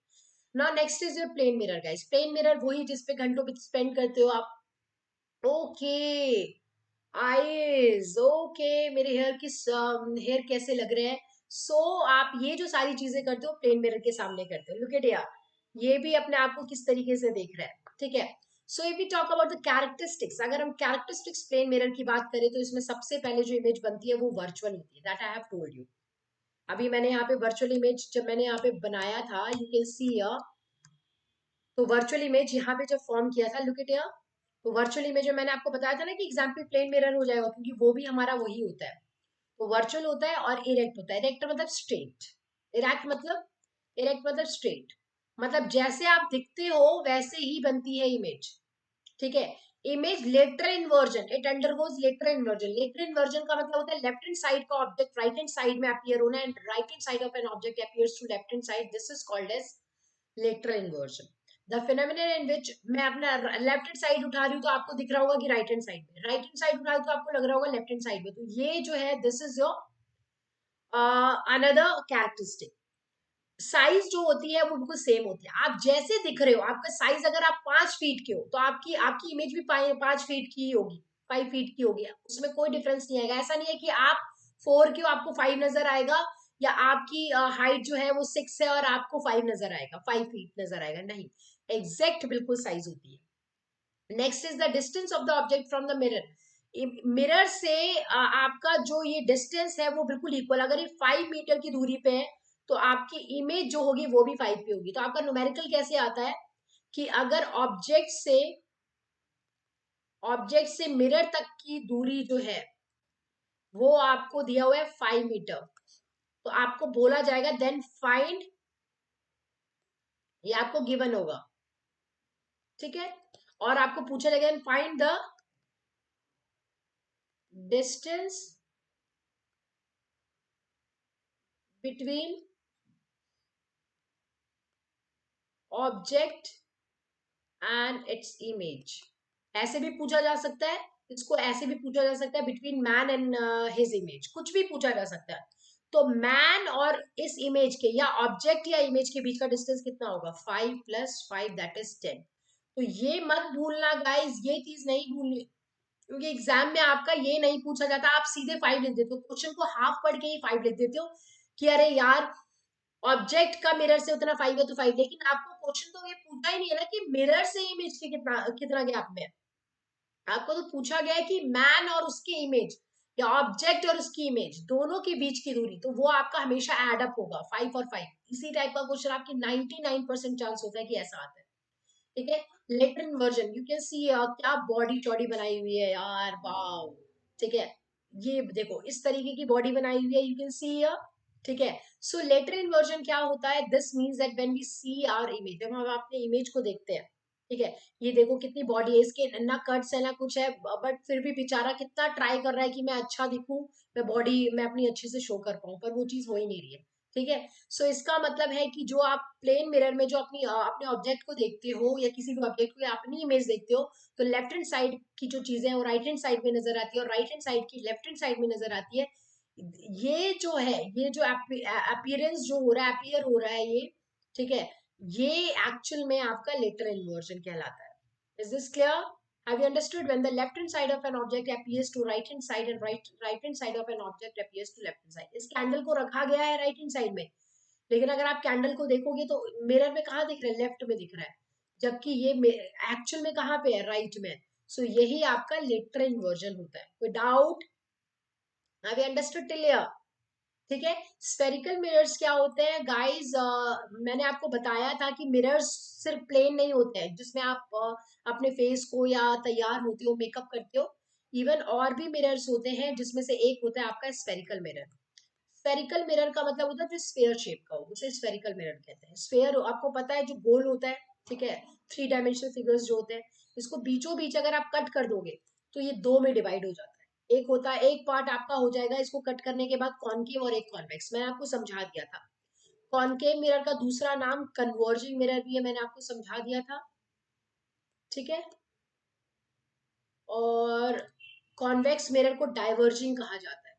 Speaker 1: Now next is your plane mirror guys. Plane mirror वही जिसपे घंटों स्पेंड करते हो आप। ओके, आईज, ओके, मेरे हेयर की हेयर कैसे लग रहे हैं। सो आप ये जो सारी चीजें करते हो प्लेन मिरर के सामने करते हो। लुक एट यार, ये भी अपने आप को किस तरीके से देख रहा है। ठीक है, so if we talk about the characteristics, अगर हम कैरेक्टरिस्टिक्स प्लेन मिरर की बात करें तो इसमें सबसे पहले जो इमेज बनती है वो वर्चुअल होती है, that I have told you. अभी मैंने यहाँ पे वर्चुअल इमेज जब मैंने यहाँ पे बनाया था, यू कैन सी, तो वर्चुअल इमेज यहाँ पे जब फॉर्म किया था, लुक एट हियर, तो वर्चुअल इमेज में मैंने आपको बताया था ना कि एग्जाम्पल प्लेन मिरर हो जाएगा, क्योंकि वो भी हमारा वही होता है। तो वर्चुअल होता है और इरेक्ट होता है। इरेक्ट मतलब स्ट्रेट, इरेक्ट मतलब, इरेक्ट मतलब स्ट्रेट, मतलब जैसे आप दिखते हो वैसे ही बनती है इमेज। ठीक है, image letter inversion, it undergoes letter inversion. Letter inversion का मतलब होता है लेफ्ट हैंड साइड का ऑब्जेक्ट राइट हैंड साइड में अपीयर होना, and right hand side of an object appears to left hand side, this is called as lateral inversion. The phenomenon in which, मैं अपना left hand side उठा रही हूँ तो आपको दिख रहा होगा कि राइट हैंड साइड में, राइट हैंड साइड उठा रही हूँ तो आपको लग रहा होगा लेफ्ट हैंड साइड में। तो ये जो है this is your another characteristic. Size जो होती है वो बिल्कुल सेम होती है, आप जैसे दिख रहे हो, आपका साइज अगर आप 5 फीट के हो तो आपकी आपकी इमेज भी 5 फीट की ही होगी, 5 फीट की होगी, उसमें कोई डिफरेंस नहीं आएगा। ऐसा नहीं है कि आप 4 के हो आपको 5 नजर आएगा, या आपकी हाइट जो है वो 6 है और आपको 5 नजर आएगा, 5 फीट नजर आएगा, नहीं, एग्जैक्ट बिल्कुल साइज होती है। Next is the distance of the object from the mirror. Mirror से आपका जो ये डिस्टेंस है वो बिल्कुल इक्वल, अगर ये 5 मीटर की दूरी पे है तो आपकी इमेज जो होगी वो भी 5 पे होगी। तो आपका न्यूमेरिकल कैसे आता है कि अगर ऑब्जेक्ट से मिरर तक की दूरी जो है वो आपको दिया हुआ है 5 मीटर, तो आपको बोला जाएगा देन फाइंड, ये आपको गिवन होगा। ठीक है, और आपको पूछा जाएगा find the distance between object and its image. ऐसे भी पूछा जा सकता है, इसको ऐसे भी पूछा जा सकता है, between man and his image, कुछ भी पूछा जा सकता है। तो मैन और इस इमेज के या ऑब्जेक्ट या इमेज के बीच का डिस्टेंस कितना होगा, 5 + 5 दैट इज 10। तो ये मत भूलना गाइज, ये चीज नहीं भूलनी, क्योंकि एग्जाम में आपका ये नहीं पूछा जाता, आप सीधे 5 लिख देते हो, क्वेश्चन को हाफ पढ़ के ही 5 लिख देते हो कि अरे यार ऑब्जेक्ट का मिरर से उतना 5 है तो 5, लेकिन आपको क्वेश्चन तो ये पूछा ही नहीं है ना कि मिरर से इमेज के कितना कितना गैप में है। आपको तो पूछा गया है कि मैन और उसकी इमेज या ऑब्जेक्ट और उसकी इमेज दोनों के बीच की दूरी, तो वो आपका हमेशा एड अप होगा 5 और 5। इसी टाइप का क्वेश्चन आपकी 99% चांस होता है कि ऐसा आता है। ठीक है, lateral inversion, you can see क्या बॉडी चौड़ी बनाई हुई है यार, वाओ। ठीक है, ये देखो इस तरीके की बॉडी बनाई हुई है, यू कैन सी ठीक है। सो लेटर इन्वर्जन क्या होता है? This means that when we see our image, जब हम अपने इमेज को देखते हैं, ठीक है, ये देखो कितनी बॉडी है इसके, ना कट्स है ना कुछ है, बट फिर भी बेचारा कितना ट्राई कर रहा है कि मैं अच्छा दिखूं, मैं बॉडी मैं अपनी अच्छे से शो कर पाऊं, पर वो चीज हो ही नहीं रही है। ठीक है। सो इसका मतलब है कि जो आप प्लेन मिरर में जो अपने ऑब्जेक्ट को देखते हो, या किसी भी ऑब्जेक्ट को, या अपनी इमेज देखते हो, तो लेफ्ट हैंड साइड की जो चीजें हैं वो राइट हैंड साइड में नजर आती है, और राइट हैंड साइड की लेफ्ट हैंड साइड में नजर आती है। ये जो है, ये जो अपीयरेंस जो हो रहा है, अपीयर हो रहा है ये, ठीक है, ये एक्चुअल में आपका लेटर इन्वर्जन कहलाता है। Is this clear? Have you understood? When the left hand side of an object appears to right hand side, and right hand side of an object appears to left hand side. इस candle को रखा गया है right hand side में, लेकिन अगर आप candle को देखोगे तो मिरर में कहाँ दिख रहा है? लेफ्ट में दिख रहा है, जबकि ये एक्चुअल में कहाँ पे है? राइट में। सो यही आपका लेटर इन्वर्जन होता है। कोई doubt? Have you understood till here? ठीक है। स्फेरिकल मिरर्स क्या होते हैं गाइस? मैंने आपको बताया था कि मिरर्स सिर्फ प्लेन नहीं होते हैं जिसमें आप अपने फेस को या तैयार होते हो, मेकअप करते हो। इवन और भी मिरर्स होते हैं, जिसमें से एक होता है आपका स्फेरिकल मिरर। स्फेरिकल मिरर का मतलब होता है जो स्फेयर शेप का हो, उसे स्फेरिकल मिरर कहते हैं। स्फेयर आपको पता है जो गोल होता है, ठीक है, थ्री डायमेंशनल फिगर्स जो होते हैं, इसको बीचों बीच अगर आप कट कर दोगे तो ये दो में डिवाइड हो जाता है। एक होता है, एक पार्ट आपका हो जाएगा इसको कट करने के बाद कॉनकेव, और एक कॉन्वेक्स। मैंने आपको समझा दिया था। कॉनकेव मिरर का दूसरा नाम कन्वर्जिंग मिरर भी है, मैंने आपको समझा दिया था। ठीक है। और कॉन्वेक्स मिरर को डाइवर्जिंग कहा जाता है,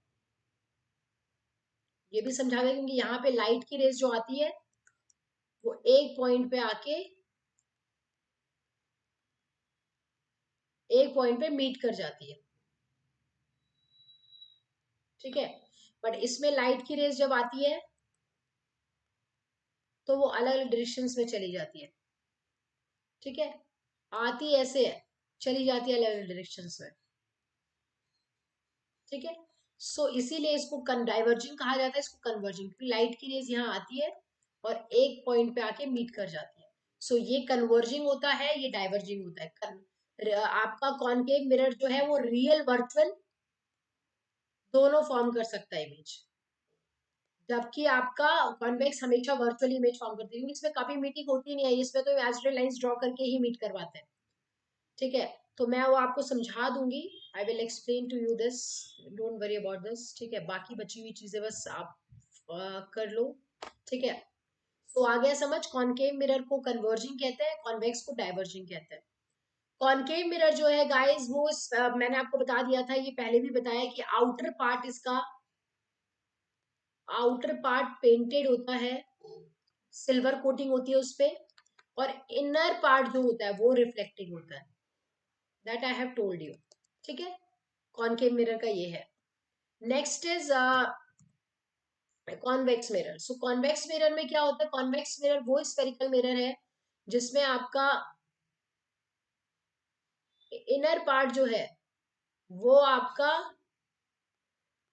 Speaker 1: ये भी समझा दिया, क्योंकि यहाँ पे लाइट की रेज जो आती है वो एक पॉइंट पे आके एक पॉइंट पे मीट कर जाती है। ठीक है। बट इसमें लाइट की रेज जब आती है तो वो अलग अलग डायरेक्शन में चली जाती है। ठीक है। आती ऐसे है, चली जाती है अलग अलग डायरेक्शन में। ठीक है। सो इसीलिए इसको डाइवर्जिंग कहा जाता है, इसको कन्वर्जिंग, क्योंकि लाइट की रेज यहाँ आती है और एक पॉइंट पे आके मीट कर जाती है। सो ये कन्वर्जिंग होता है, ये डाइवर्जिंग होता है। आपका कॉनकेव मिरर जो है वो रियल वर्चुअल दोनों फॉर्म कर सकता है इमेज, जबकि आपका कॉन्वेक्स हमेशा वर्चुअली इमेज फॉर्म करती है, क्योंकि इसमें कभी मीटिंग होती नहीं है, इसमें तो इमेजिनरी लाइंस ड्रॉ करके ही मीट करवाते हैं। ठीक है। तो मैं वो आपको समझा दूंगी, I will explain to you this, don't worry about this. ठीक है। बाकी बची हुई चीजें बस आप कर लो। ठीक है। तो आ गया समझ? कॉनकेव मिरर को कन्वर्जिंग कहते हैं, कॉन्वेक्स को डाइवर्जिंग कहते हैं। कॉनकेव मिरर जो है गाइस वो मैंने आपको बता दिया था, ये पहले भी बताया कि आउटर पार्ट इसका, आउटर पार्ट पेंटेड होता है, सिल्वर कोटिंग होती है उसपे, और इनर पार्ट जो होता है वो रिफ्लेक्टिंग होता है। That I have told you. ठीक है। कॉनकेव मिरर का ये है। Next is convex mirror. So convex mirror में क्या होता है? कॉन्वेक्स मिरर वो स्फेरिकल मिरर है जिसमें आपका इनर पार्ट जो है वो आपका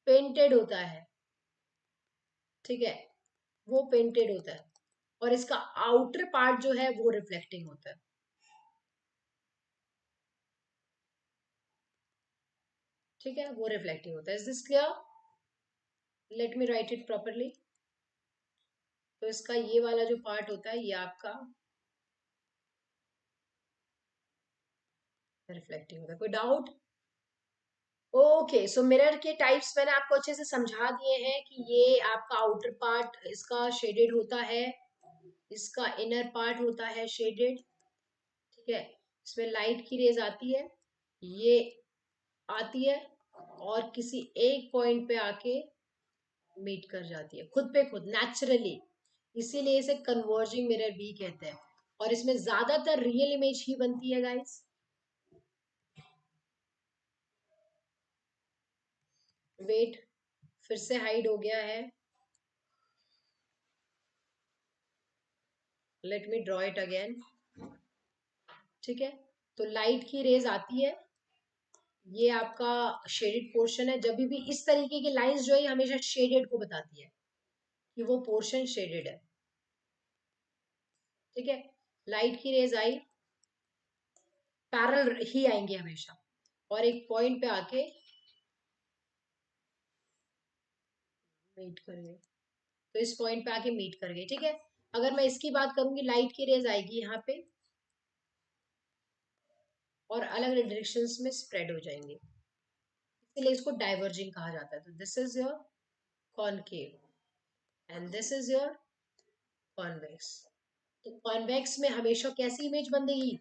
Speaker 1: पेंटेड होता है। ठीक है। वो पेंटेड होता है, और इसका आउटर पार्ट जो है वो रिफ्लेक्टिंग होता है। ठीक है। वो रिफ्लेक्टिंग होता है। Is this clear? Let me right it properly. तो इसका ये वाला जो पार्ट होता है ये आपका रिफ्लेक्टिंग होता है। कोई डाउट? ओके। सो मिरर के टाइप्स मैंने आपको अच्छे से समझा दिए हैं कि ये आपका आउटर पार्ट इसका शेडेड होता है, इसका इनर पार्ट होता है शेडेड। ठीक है। इसमें लाइट की रेज आती है, ये आती है, और किसी एक पॉइंट पे आके मीट कर जाती है खुद पे खुद नेचुरली। इसीलिए इसे कन्वर्जिंग मिरर भी कहते हैं, और इसमें ज्यादातर रियल इमेज ही बनती है गाइस। वेट, फिर से हाइड हो गया है, let me draw it again. ठीक है। तो लाइट की रेज आती है, ये आपका शेडेड पोर्शन है। जब भी इस तरीके की लाइंस जो है हमेशा शेडेड को बताती है कि वो पोर्शन शेडेड है। ठीक है। लाइट की रेज आई, पैरल ही आएंगे हमेशा, और एक पॉइंट पे आके मीट करेंगे। तो इस पॉइंट पे आके मीट कर गई, ठीक है। अगर मैं इसकी बात करूंगी, लाइट की रेज आएगी यहाँ पे और अलग अलग डायरेक्शंस में स्प्रेड हो जाएंगे, इसलिए इसको डाइवर्जिंग कहा जाता है। तो this is your concave and this is your convex. तो कॉन्वेक्स में हमेशा कैसी इमेज बनेगी?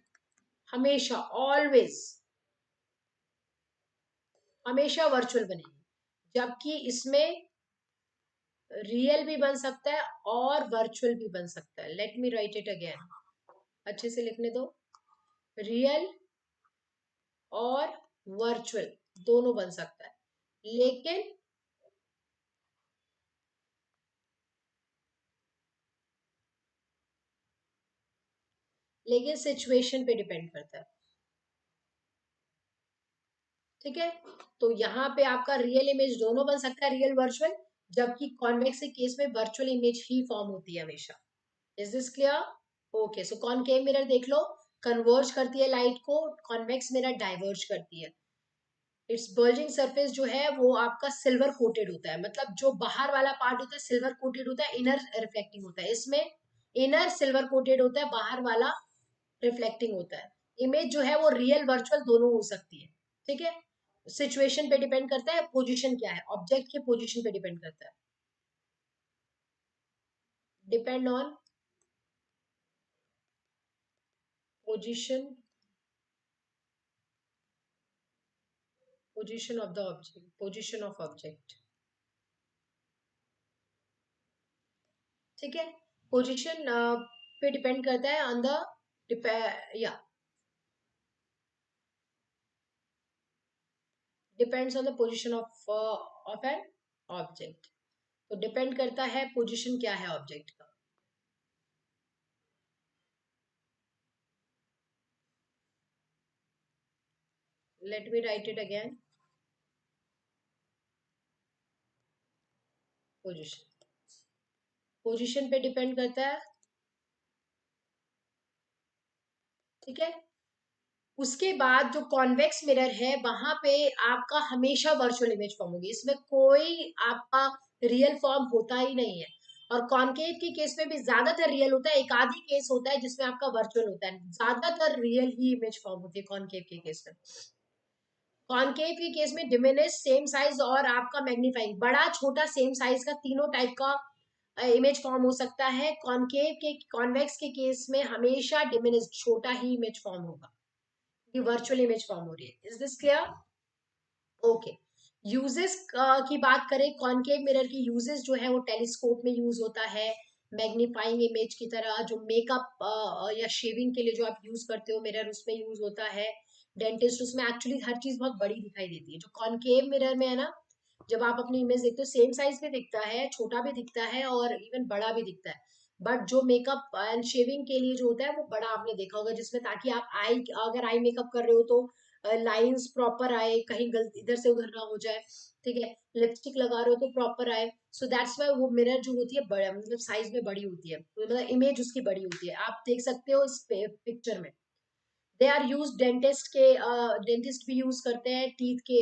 Speaker 1: हमेशा, ऑलवेज, हमेशा वर्चुअल बनेगी। जबकि इसमें रियल भी बन सकता है और वर्चुअल भी बन सकता है। Let me right it again, अच्छे से लिखने दो। रियल और वर्चुअल दोनों बन सकता है, लेकिन सिचुएशन पे डिपेंड करता है, ठीक है। तो यहाँ पे आपका रियल इमेज दोनों बन सकता है, रियल वर्चुअल, जबकि कॉन्वेक्स के केस में वर्चुअल इमेज ही फॉर्म होती है हमेशा। Is this clear? Okay, so concave mirror देख लो, कन्वर्ज करती है लाइट को, कॉन्वेक्स मिरर डाइवर्ज करती है। इट्स बर्जिंग सरफेस जो है वो आपका सिल्वर कोटेड होता है, मतलब जो बाहर वाला पार्ट होता है सिल्वर कोटेड होता है, इनर रिफ्लेक्टिंग होता है। इसमें इनर सिल्वर कोटेड होता है, बाहर वाला रिफ्लेक्टिंग होता है। इमेज जो है वो रियल वर्चुअल दोनों हो सकती है, ठीक है। सिचुएशन पे डिपेंड करता है, पोजीशन क्या है, ऑब्जेक्ट के पोजीशन पे डिपेंड करता है, depend on position, position of the object, position of object, ठीक है। पोजीशन पे डिपेंड करता है ऑन द, या depends on the position of an object. तो डिपेंड करता है पोजीशन क्या है ऑब्जेक्ट का। Let me right it again, position, position पे डिपेंड करता है, ठीक है। उसके बाद जो कॉन्वेक्स मिरर है वहां पे आपका हमेशा वर्चुअल इमेज फॉर्म होगी, इसमें कोई आपका रियल फॉर्म होता ही नहीं है। और कॉनकेव के केस में भी ज्यादातर रियल होता है, एक आधी केस होता है जिसमें आपका वर्चुअल होता है, ज्यादातर रियल ही इमेज फॉर्म होती है कॉनकेव के केस में। कॉनकेव के केस में डिमिनिश, सेम साइज और आपका मैग्नीफाइंग, बड़ा छोटा सेम साइज का तीनों टाइप का इमेज फॉर्म हो सकता है। कॉनकेव के, कॉन्वेक्स के केस में हमेशा डिमिनिश, छोटा ही इमेज फॉर्म होगा, कि वर्चुअल इमेज फॉर्म हो रही है। Is this clear? Okay. Uses की बात करें, कॉनकेव मिरर की यूजेस जो है वो टेलीस्कोप में यूज होता है, मैग्नीफाइंग इमेज की तरह, जो मेकअप या शेविंग के लिए जो आप यूज करते हो मिरर, उसमें यूज होता है। डेंटिस्ट, उसमें एक्चुअली हर चीज बहुत बड़ी दिखाई देती है। जो कॉनकेव मिरर में है ना, जब आप अपनी इमेज देखते हो सेम साइज में दिखता है, छोटा भी दिखता है और इवन बड़ा भी दिखता है। बट जो मेकअप एंड शेविंग के लिए जो होता है वो बड़ा आपने देखा होगा, जिसमें ताकि आप आई, अगर आई मेकअप कर रहे हो तो लाइंस प्रॉपर आए, कहीं गलती इधर से उधर ना हो जाए, ठीक है। लिपस्टिक लगा रहे हो तो प्रॉपर आए। सो दैट्स वाई वो मिरर जो होती है बड़ा, मतलब साइज में बड़ी होती है, मतलब इमेज उसकी बड़ी होती है, आप देख सकते हो इस पिक्चर में। दे आर यूज, डेंटिस्ट भी यूज करते हैं टीथ के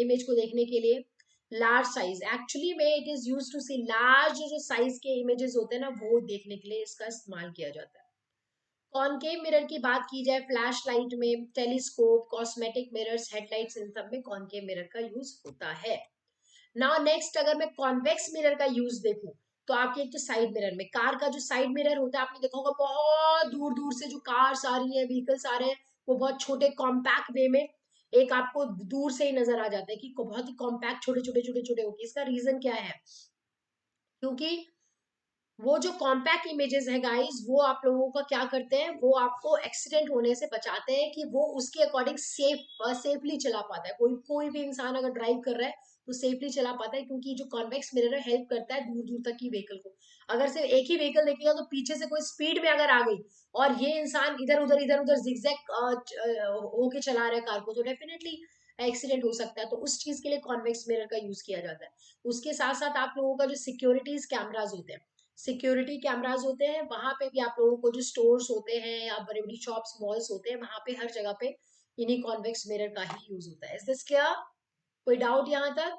Speaker 1: इमेज को देखने के लिए। लार्ज साइज, एक्चुअली में it is use to see large, जो साइज के इमेजेस होते हैं ना वो देखने के लिए इसका इस्तेमाल किया जाता है। कॉनकेव मिरर की बात की जाए, फ्लैश लाइट में, टेलीस्कोप, कॉस्मेटिक मिरर्स, हेडलाइट्स, इन सब में कॉनकेव मिरर का यूज होता है। नाउ नेक्स्ट, अगर मैं कॉन्वेक्स मिरर का यूज देखूं, तो आपके एक तो साइड मिरर में, कार का जो साइड मिरर होता है, आपने देखा होगा बहुत दूर दूर से जो कार्स आ रही है, व्हीकल्स आ रहे हैं, वो बहुत छोटे कॉम्पैक्ट वे में एक आपको दूर से ही नजर आ जाता है कि बहुत ही कॉम्पैक्ट, छोटे छोटे छोटे छोटे होगी। इसका रीजन क्या है? क्योंकि वो जो कॉम्पैक्ट इमेजेस है गाइस, वो आप लोगों का क्या करते हैं, वो आपको एक्सीडेंट होने से बचाते हैं, कि वो उसके अकॉर्डिंग सेफली चला पाता है। कोई कोई भी इंसान अगर ड्राइव कर रहा है तो सेफली चला पाता है, क्योंकि जो कॉन्वेक्स मिरर है हेल्प करता है दूर दूर तक की व्हीकल को। अगर सिर्फ एक ही व्हीकल देखेगा तो पीछे से कोई स्पीड में अगर आ गई और ये इंसान इधर उधर जिगजैग होके चला रहा है कार को, तो डेफिनेटली एक्सीडेंट हो सकता है। तो उस चीज के लिए कॉन्वेक्स मिरर का यूज किया जाता है। उसके साथ साथ आप लोगों का जो सिक्योरिटीज कैमराज होते हैं, सिक्योरिटी कैमराज होते हैं, वहां पे भी आप लोगों को जो स्टोर्स होते हैं या बड़ी बड़ी शॉप्स, मॉल्स होते हैं, वहां पे हर जगह पे इन्हीं कॉन्वेक्स मिरर का ही यूज होता है। Is this clear? कोई डाउट यहाँ तक?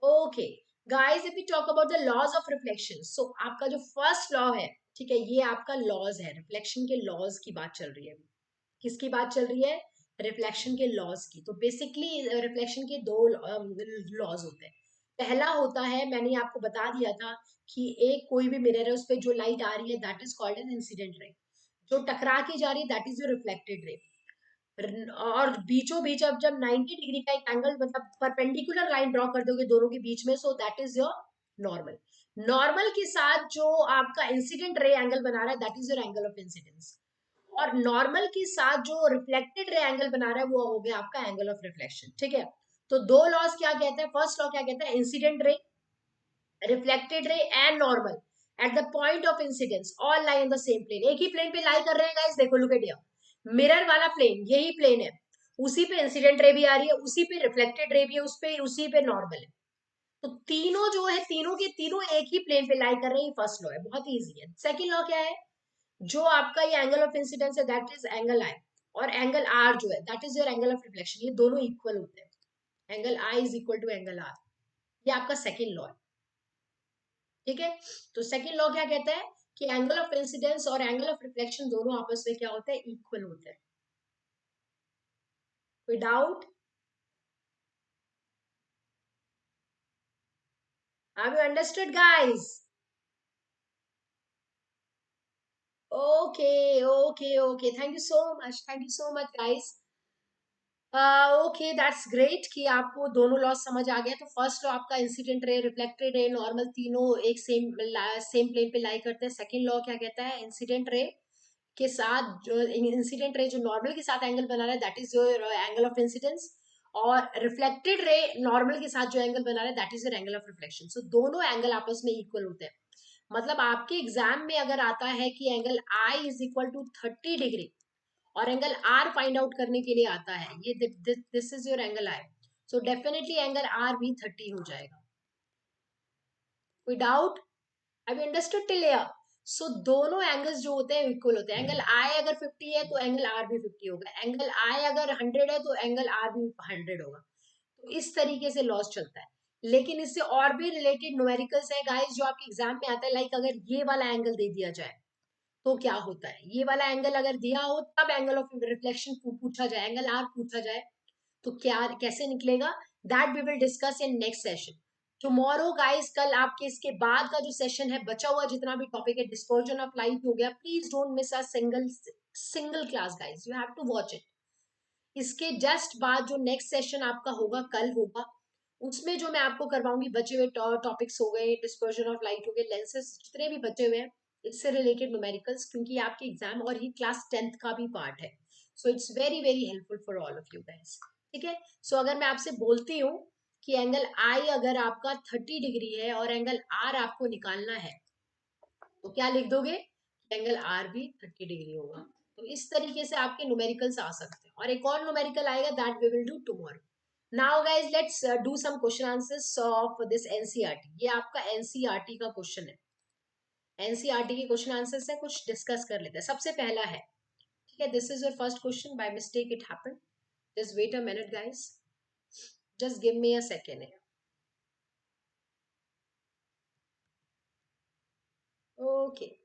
Speaker 1: Okay. Guys if we talk about the laws of reflection, so आपका जो फर्स्ट लॉ है, ठीक है, ये आपका लॉज है, रिफ्लेक्शन के लॉज की बात चल रही है अभी। किसकी बात चल रही है? रिफ्लेक्शन के लॉज की। तो बेसिकली रिफ्लेक्शन के दो लॉज होते हैं। पहला होता है, मैंने आपको बता दिया था कि एक कोई भी मिरर है, उस पर जो लाइट आ रही है that is called an incident ray. जो टकरा के जा रही है that is your reflected ray. और बीचों बीच अब जब 90 डिग्री का एक एंगल, मतलब परपेंडिकुलर लाइन ड्रॉ कर दोगे दोनों के बीच में, so that is your normal. Normal के साथ जो आपका इंसिडेंट रे एंगल बना रहा है that is your angle of incidence. और नॉर्मल के साथ जो रिफ्लेक्टेड रे एंगल बना रहा है वो हो गया आपका एंगल ऑफ रिफ्लेक्शन, ठीक है। तो दो लॉस क्या कहते हैं? फर्स्ट लॉ क्या कहता है? Incident ray, reflected ray and normal at the point of incidence all lie in the same plane. एक ही प्लेन पे लाई कर रहे हैं गाइस, देखो लुक एट हियर, मिरर वाला प्लेन यही प्लेन है, उसी पे इंसिडेंट रे भी आ रही है, उसी पे रिफ्लेक्टेड रे भी है, उस पे उसी पे नॉर्मल है। तो तीनों जो है, तीनों के तीनों एक ही प्लेन पे लाई कर रहे हैं, फर्स्ट लॉ है, बहुत इजी है। सेकंड लॉ क्या है? जो आपका ये एंगल ऑफ इंसिडेंस है दैट इज एंगल आई, और एंगल आर जो है that is your angle of reflection. ये दोनों इक्वल होते हैं, angle I is equal to angle r. ये आपका सेकंड लॉ है, ठीक है। तो सेकंड लॉ क्या कहता है कि एंगल ऑफ इंसिडेंस और एंगल ऑफ रिफ्लेक्शन दोनों आपस में क्या होते हैं? इक्वल होते हैं। कोई doubt? Have you understood guys? Okay okay okay, thank you so much, thank you so much guys. Okay that's great कि आपको दोनों लॉस समझ आ गया। तो फर्स्ट लॉ आपका incident ray, reflected ray, normal तीनों एक सेम सेम प्लेन पे लाई करते हैं। सेकंड लॉ क्या कहता है? इंसिडेंट रे के साथ जो इंसिडेंट रे जो नॉर्मल के साथ एंगल बना रहा है that is your angle of incidence, और रिफ्लेक्टेड रे नॉर्मल के साथ जो एंगल बना रहा है that is your angle of reflection. So दोनों एंगल आपस में इक्वल होते हैं। मतलब आपके एग्जाम में अगर आता है कि angle I is equal to 30 degree और एंगल आर फाइंड आउट करने के लिए आता है, ये this is your angle I, so definitely angle R भी 30 हो जाएगा। कोई doubt? Have you understood till here? So दोनों एंगल्स जो होते हैं इक्वल होते हैं। एंगल आई अगर 50 है तो एंगल आर भी 50 होगा, एंगल आई अगर 100 है तो एंगल आर भी 100 होगा। तो इस तरीके से लॉस चलता है। लेकिन इससे और भी रिलेटेड न्यूमेरिकल्स है गाइस जो आपके एग्जाम में आता है। लाइक अगर ये वाला एंगल दे दिया जाए तो क्या होता है? ये वाला एंगल अगर दिया हो तब एंगल ऑफ रिफ्लेक्शन पूछा जाए, एंगल आर पूछा जाए, तो क्या कैसे निकलेगा? That we will discuss in next session tomorrow guys. कल आपके इसके बाद का जो सेशन है, बचा हुआ जितना भी टॉपिक है, डिस्पर्जन ऑफ लाइट हो गया, please don't miss a single single class guys, you have to watch it. इसके जस्ट बाद जो नेक्स्ट सेशन आपका होगा, कल होगा, उसमें जो मैं आपको करवाऊंगी बचे हुए टॉपिक्स हो गए, डिस्पर्जन ऑफ लाइट हो गए, लेंसेज जितने भी बचे हुए हैं, इससे रिलेटेड न्यूमेरिकल्स, क्योंकि आपके एग्जाम और ये क्लास 10th का भी पार्ट है। So it's very very helpful for all of you guys, ठीक है। सो अगर मैं आपसे बोलती हूँ कि एंगल आई अगर आपका 30 डिग्री है और एंगल आर आपको निकालना है, तो क्या लिख दोगे? एंगल आर भी 30 डिग्री होगा। तो इस तरीके से आपके न्यूमेरिकल्स आ सकते हैं, और एक और न्यूमेरिकल आएगा that we will do tomorrow. Now guys let's do some question answers of this NCERT. ये आपका एनसीईआरटी का क्वेश्चन है, एनसीईआरटी के क्वेश्चन आंसर्स है, कुछ डिस्कस कर लेते हैं। सबसे पहला है, ठीक है, this is your first question, by mistake it happened, just wait a minute guys, just give me a second. Okay,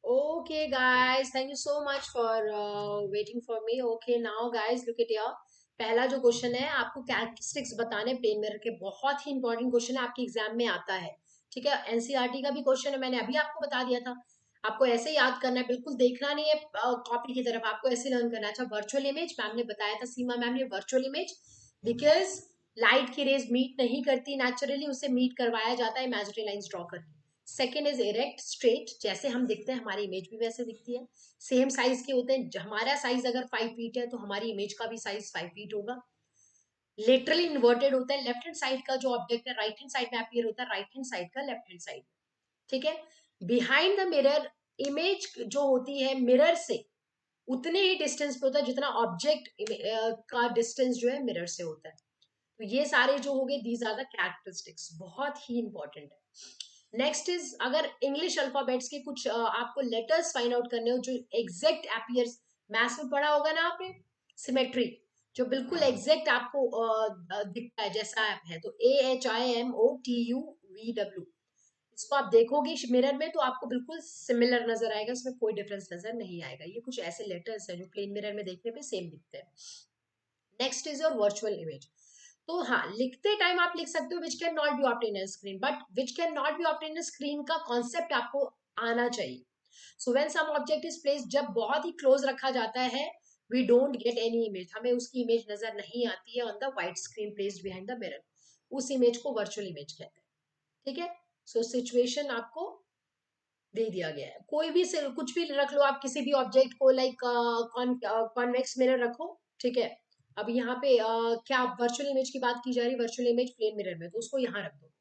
Speaker 1: okay guys, thank you so much for waiting for me. Okay now guys, look at here, पहला जो question है, आपको characteristics बताने plane mirror के, बहुत ही important question है, आपके exam में आता है, ठीक है। एनसीईआरटी का भी क्वेश्चन है, मैंने अभी आपको बता दिया था। आपको ऐसे याद करना है, बिल्कुल देखना नहीं है कॉपी की तरफ, आपको ऐसे लर्न करना है। अच्छा, वर्चुअल इमेज मैम ने बताया था, सीमा मैम ने, वर्चुअल इमेज बिकॉज लाइट की रेज मीट नहीं करती नेचुरली, उसे मीट करवाया जाता है इमेजिनरी लाइंस ड्रॉ करके। सेकेंड इज इरेक्ट स्ट्रेट, जैसे हम दिखते हैं हमारी इमेज भी वैसे दिखती है, सेम साइज के होते हैं। हमारा साइज अगर 5 फीट है तो हमारी इमेज का भी साइज 5 फीट होगा। लेटरली इन्वर्टेड होता है, लेफ्ट हैंड साइड का जो ऑब्जेक्ट है राइट हैंड साइड में अपीयर होता है, राइट हैंड साइड का लेफ्ट हैंड साइड। ठीक है। बिहाइंड द मिरर, इमेज जो होती है मिरर से उतने ही डिस्टेंस पे होता है जितना ऑब्जेक्ट का डिस्टेंस जो है मिरर से होता है। तो ये सारे जो हो गए दीज आर द कैरेक्टरिस्टिक्स, बहुत ही इंपॉर्टेंट है। नेक्स्ट इज, अगर इंग्लिश अल्फाबेट्स के कुछ आपको लेटर्स फाइंड आउट करने हो जो एग्जैक्ट अपीयर्स, मैथ्स में पढ़ा होगा ना आपने, सिमेट्री, जो बिल्कुल एग्जैक्ट आपको दिखता है जैसा आप है, तो AHIMOTUVW, इसको आप देखोगे मिरर में तो आपको बिल्कुल सिमिलर नजर आएगा, इसमें कोई डिफरेंस नजर नहीं आएगा। ये कुछ ऐसे लेटर्स हैं जो प्लेन मिरर में देखने पे सेम दिखते हैं। Next is your virtual image. तो हाँ, लिखते टाइम आप लिख सकते हो which can not be obtain in screen, but which can not be obtain in screen का कॉन्सेप्ट आपको आना चाहिए। So when some object is placed, जब बहुत ही क्लोज रखा जाता है, we don't get any image, हमें उसकी इमेज नजर नहीं आती है on the white screen placed behind the mirror, उस इमेज को वर्चुअल इमेज कहते हैं। ठीक है। सो सिचुएशन आपको दे दिया गया है, कोई भी कुछ भी रख लो आप, किसी भी ऑब्जेक्ट को, लाइक कॉन्वेक्स मिरर रखो। ठीक है। अब यहाँ पे क्या वर्चुअल इमेज की बात की जा रही है, वर्चुअल इमेज प्लेन मिरर में, तो उसको यहाँ रख दो।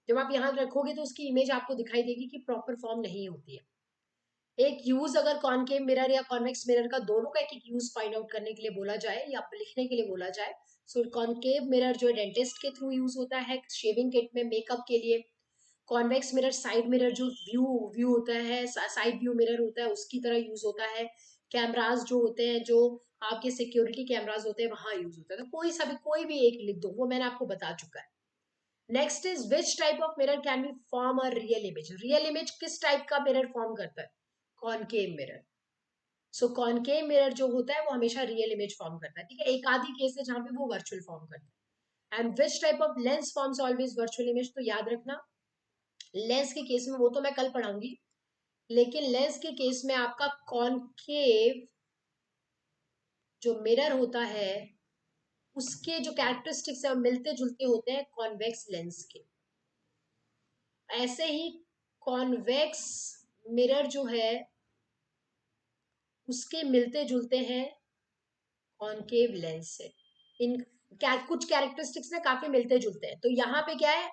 Speaker 1: जब आप यहाँ रखोगे तो उसकी इमेज आपको दिखाई देगी कि प्रॉपर फॉर्म नहीं होती है। एक यूज अगर कॉनकेव मिरर या कॉन्वेक्स मिरर का, दोनों का एक यूज फाइंड आउट करने के लिए बोला जाए या लिखने के लिए बोला जाए, सो कॉनकेव मिरर जो डेंटिस्ट के थ्रू यूज होता है शेविंग किट में मेकअप के लिए। कॉन्वेक्स मिरर साइड मिरर जो व्यू व्यू होता है, साइड व्यू मिरर होता है, उसकी तरह यूज होता है। कैमराज जो होते हैं, जो आपके सिक्योरिटी कैमराज होते हैं, वहां यूज होता है। तो कोई भी एक लिख दो, वो मैंने आपको बता चुका है। Next is which type of mirror can be form a real image, real image किस टाइप का मिरर फॉर्म करता है, कॉनकेव मिरर। सो कॉनकेव मिरर जो होता है वो हमेशा रियल इमेज फॉर्म करता है। ठीक है। एक आधी केस है जहां पे वो वर्चुअल फॉर्म करता है। And which type of lens forms always virtual image, तो याद रखना लेंस के केस में, वो तो मैं कल पढ़ाऊंगी, लेकिन लेंस के केस में आपका कॉनकेव जो मिरर होता है उसके जो कैरेक्टरिस्टिक्स है मिलते जुलते होते हैं कॉन्वेक्स लेंस के। ऐसे ही कॉन्वेक्स मिरर जो है उसके मिलते जुलते हैं कॉनकेव लेंस से। इन कुछ कैरेक्टरिस्टिक्स ना काफी मिलते जुलते हैं। तो यहाँ पे क्या है,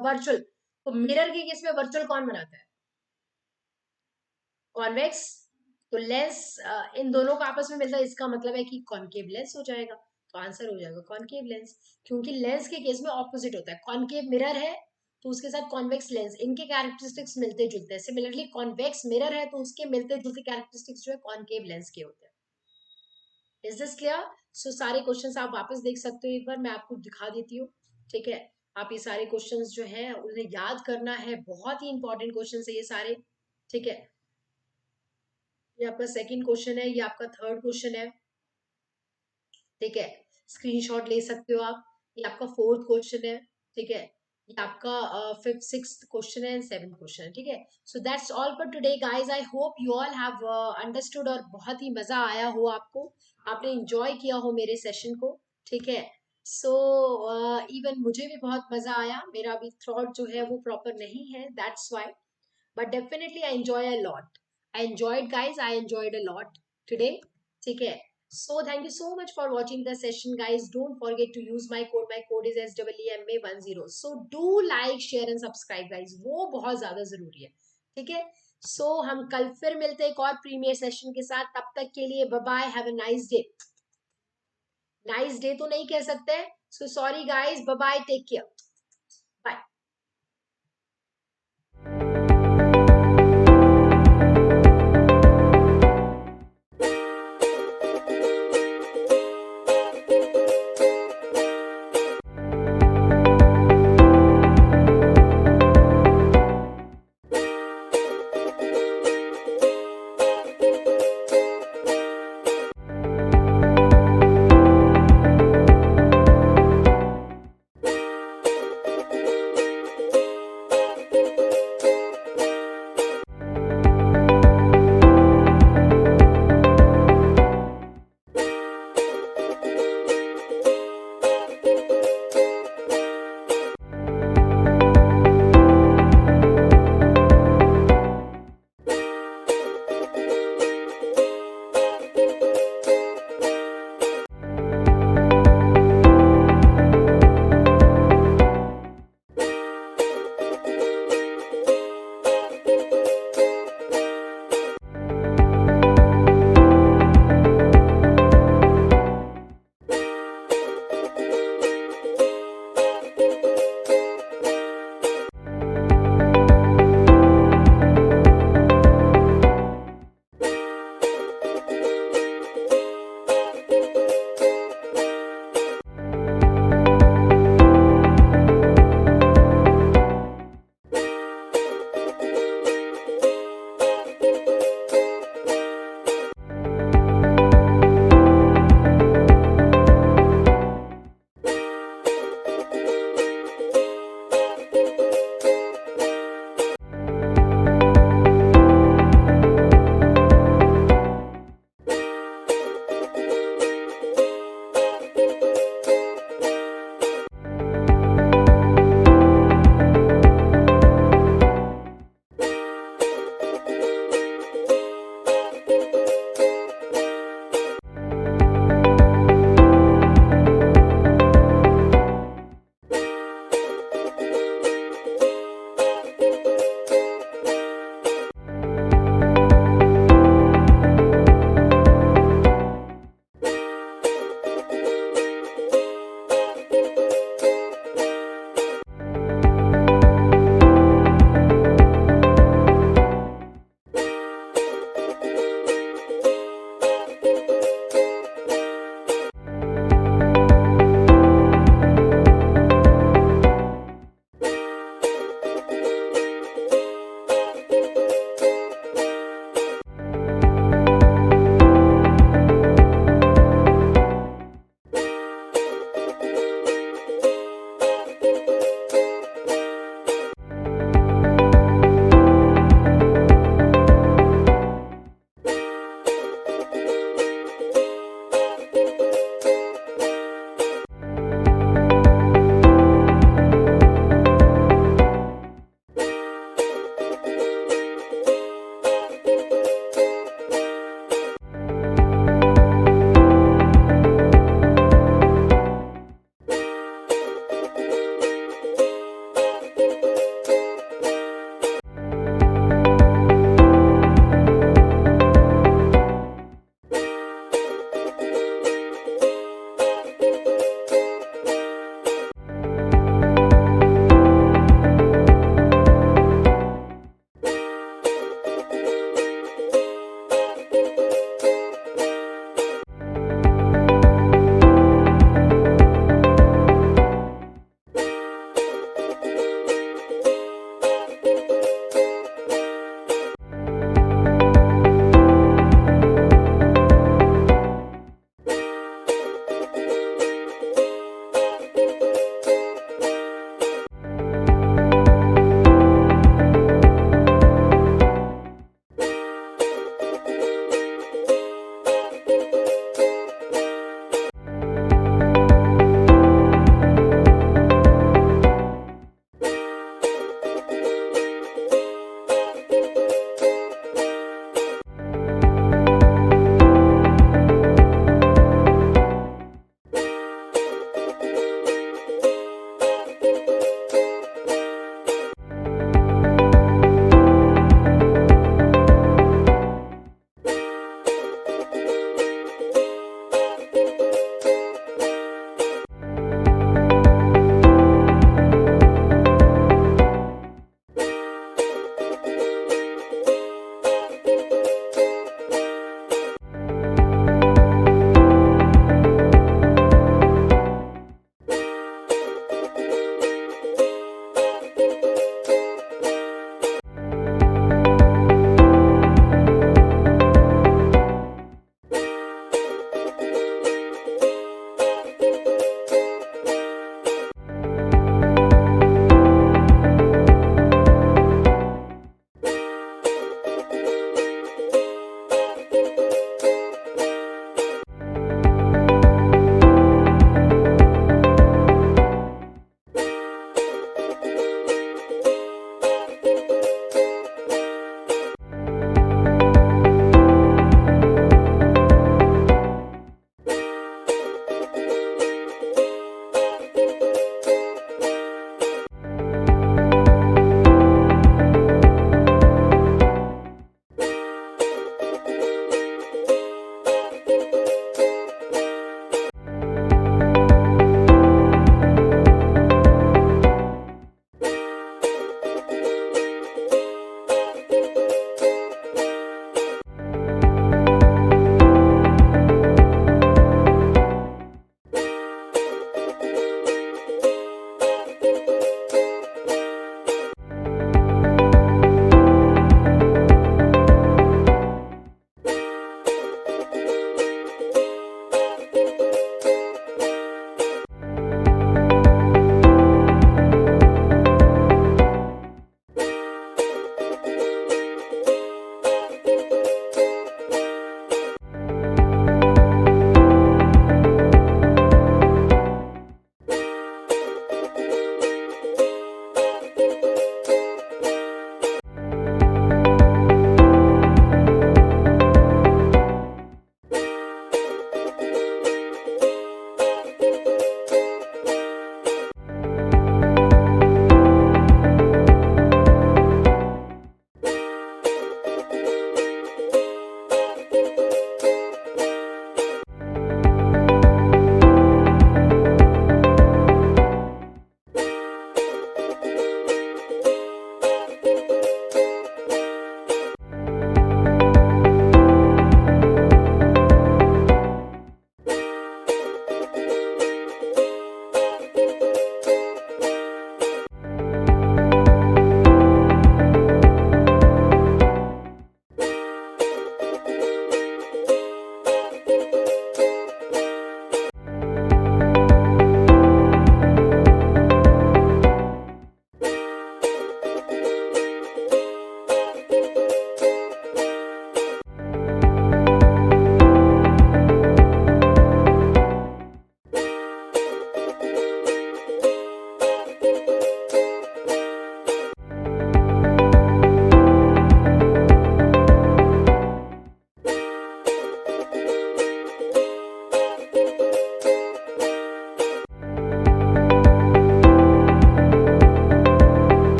Speaker 1: वर्चुअल, तो मिरर के केस में वर्चुअल कौन बनाता है, कॉन्वेक्स। तो लेंस इन दोनों का आपस में मिलता है, इसका मतलब है कि कॉनकेव लेंस हो जाएगा। तो आंसर हो जाएगा कॉनकेव लेंस, क्योंकि लेंस के केस में ऑपोजिट होता है, कॉनकेव मिरर है तो उसके साथ कॉन्वेक्स लेंस, इनके कैरेक्टरिस्टिक्स मिलते जुलते हैं। सिमिलरली कॉन्वेक्स मिरर है तो उसके मिलते जुलते कैरेक्टरिस्टिक्स जो है कॉनकेव लेंस के होते हैं। Is this clear? सो सारे क्वेश्चंस आप वापस देख सकते हो, एक बार मैं आपको दिखा देती हूँ। ठीक है। आप ये सारे क्वेश्चंस जो है उन्हें याद करना है, बहुत ही इंपॉर्टेंट क्वेश्चन है ये सारे। ठीक है। ये आपका सेकंड क्वेश्चन है, ये आपका थर्ड क्वेश्चन है। ठीक है। स्क्रीनशॉट ले सकते हो आप। ये आपका फोर्थ क्वेश्चन है। ठीक है। ये आपका फिफ्थ सिक्स्थ क्वेश्चन है, सेवंथ क्वेश्चन है। ठीक है। So that's all for today guys, I hope you all have understood और बहुत ही मजा आया हो आपको, आपने इंजॉय किया हो मेरे सेशन को। ठीक है। सो इवन मुझे भी बहुत मजा आया, मेरा भी थ्रॉट जो है वो प्रॉपर नहीं है, that's why, but definitely I enjoy a lot. I enjoyed, guys. I enjoyed a lot today. ठीक है. So thank you so much for watching the session, guys. Don't forget to use my code. My code is SWEMA10. So do like, share and subscribe, guys. वो बहुत ज्यादा जरूरी है. ठीक है. So हम कल फिर मिलते हैं एक और प्रीमियर सेशन के साथ. तब तक के लिए bye bye. Have a nice day. Nice day तो नहीं कह सकते. So sorry, guys. Bye bye. Take care.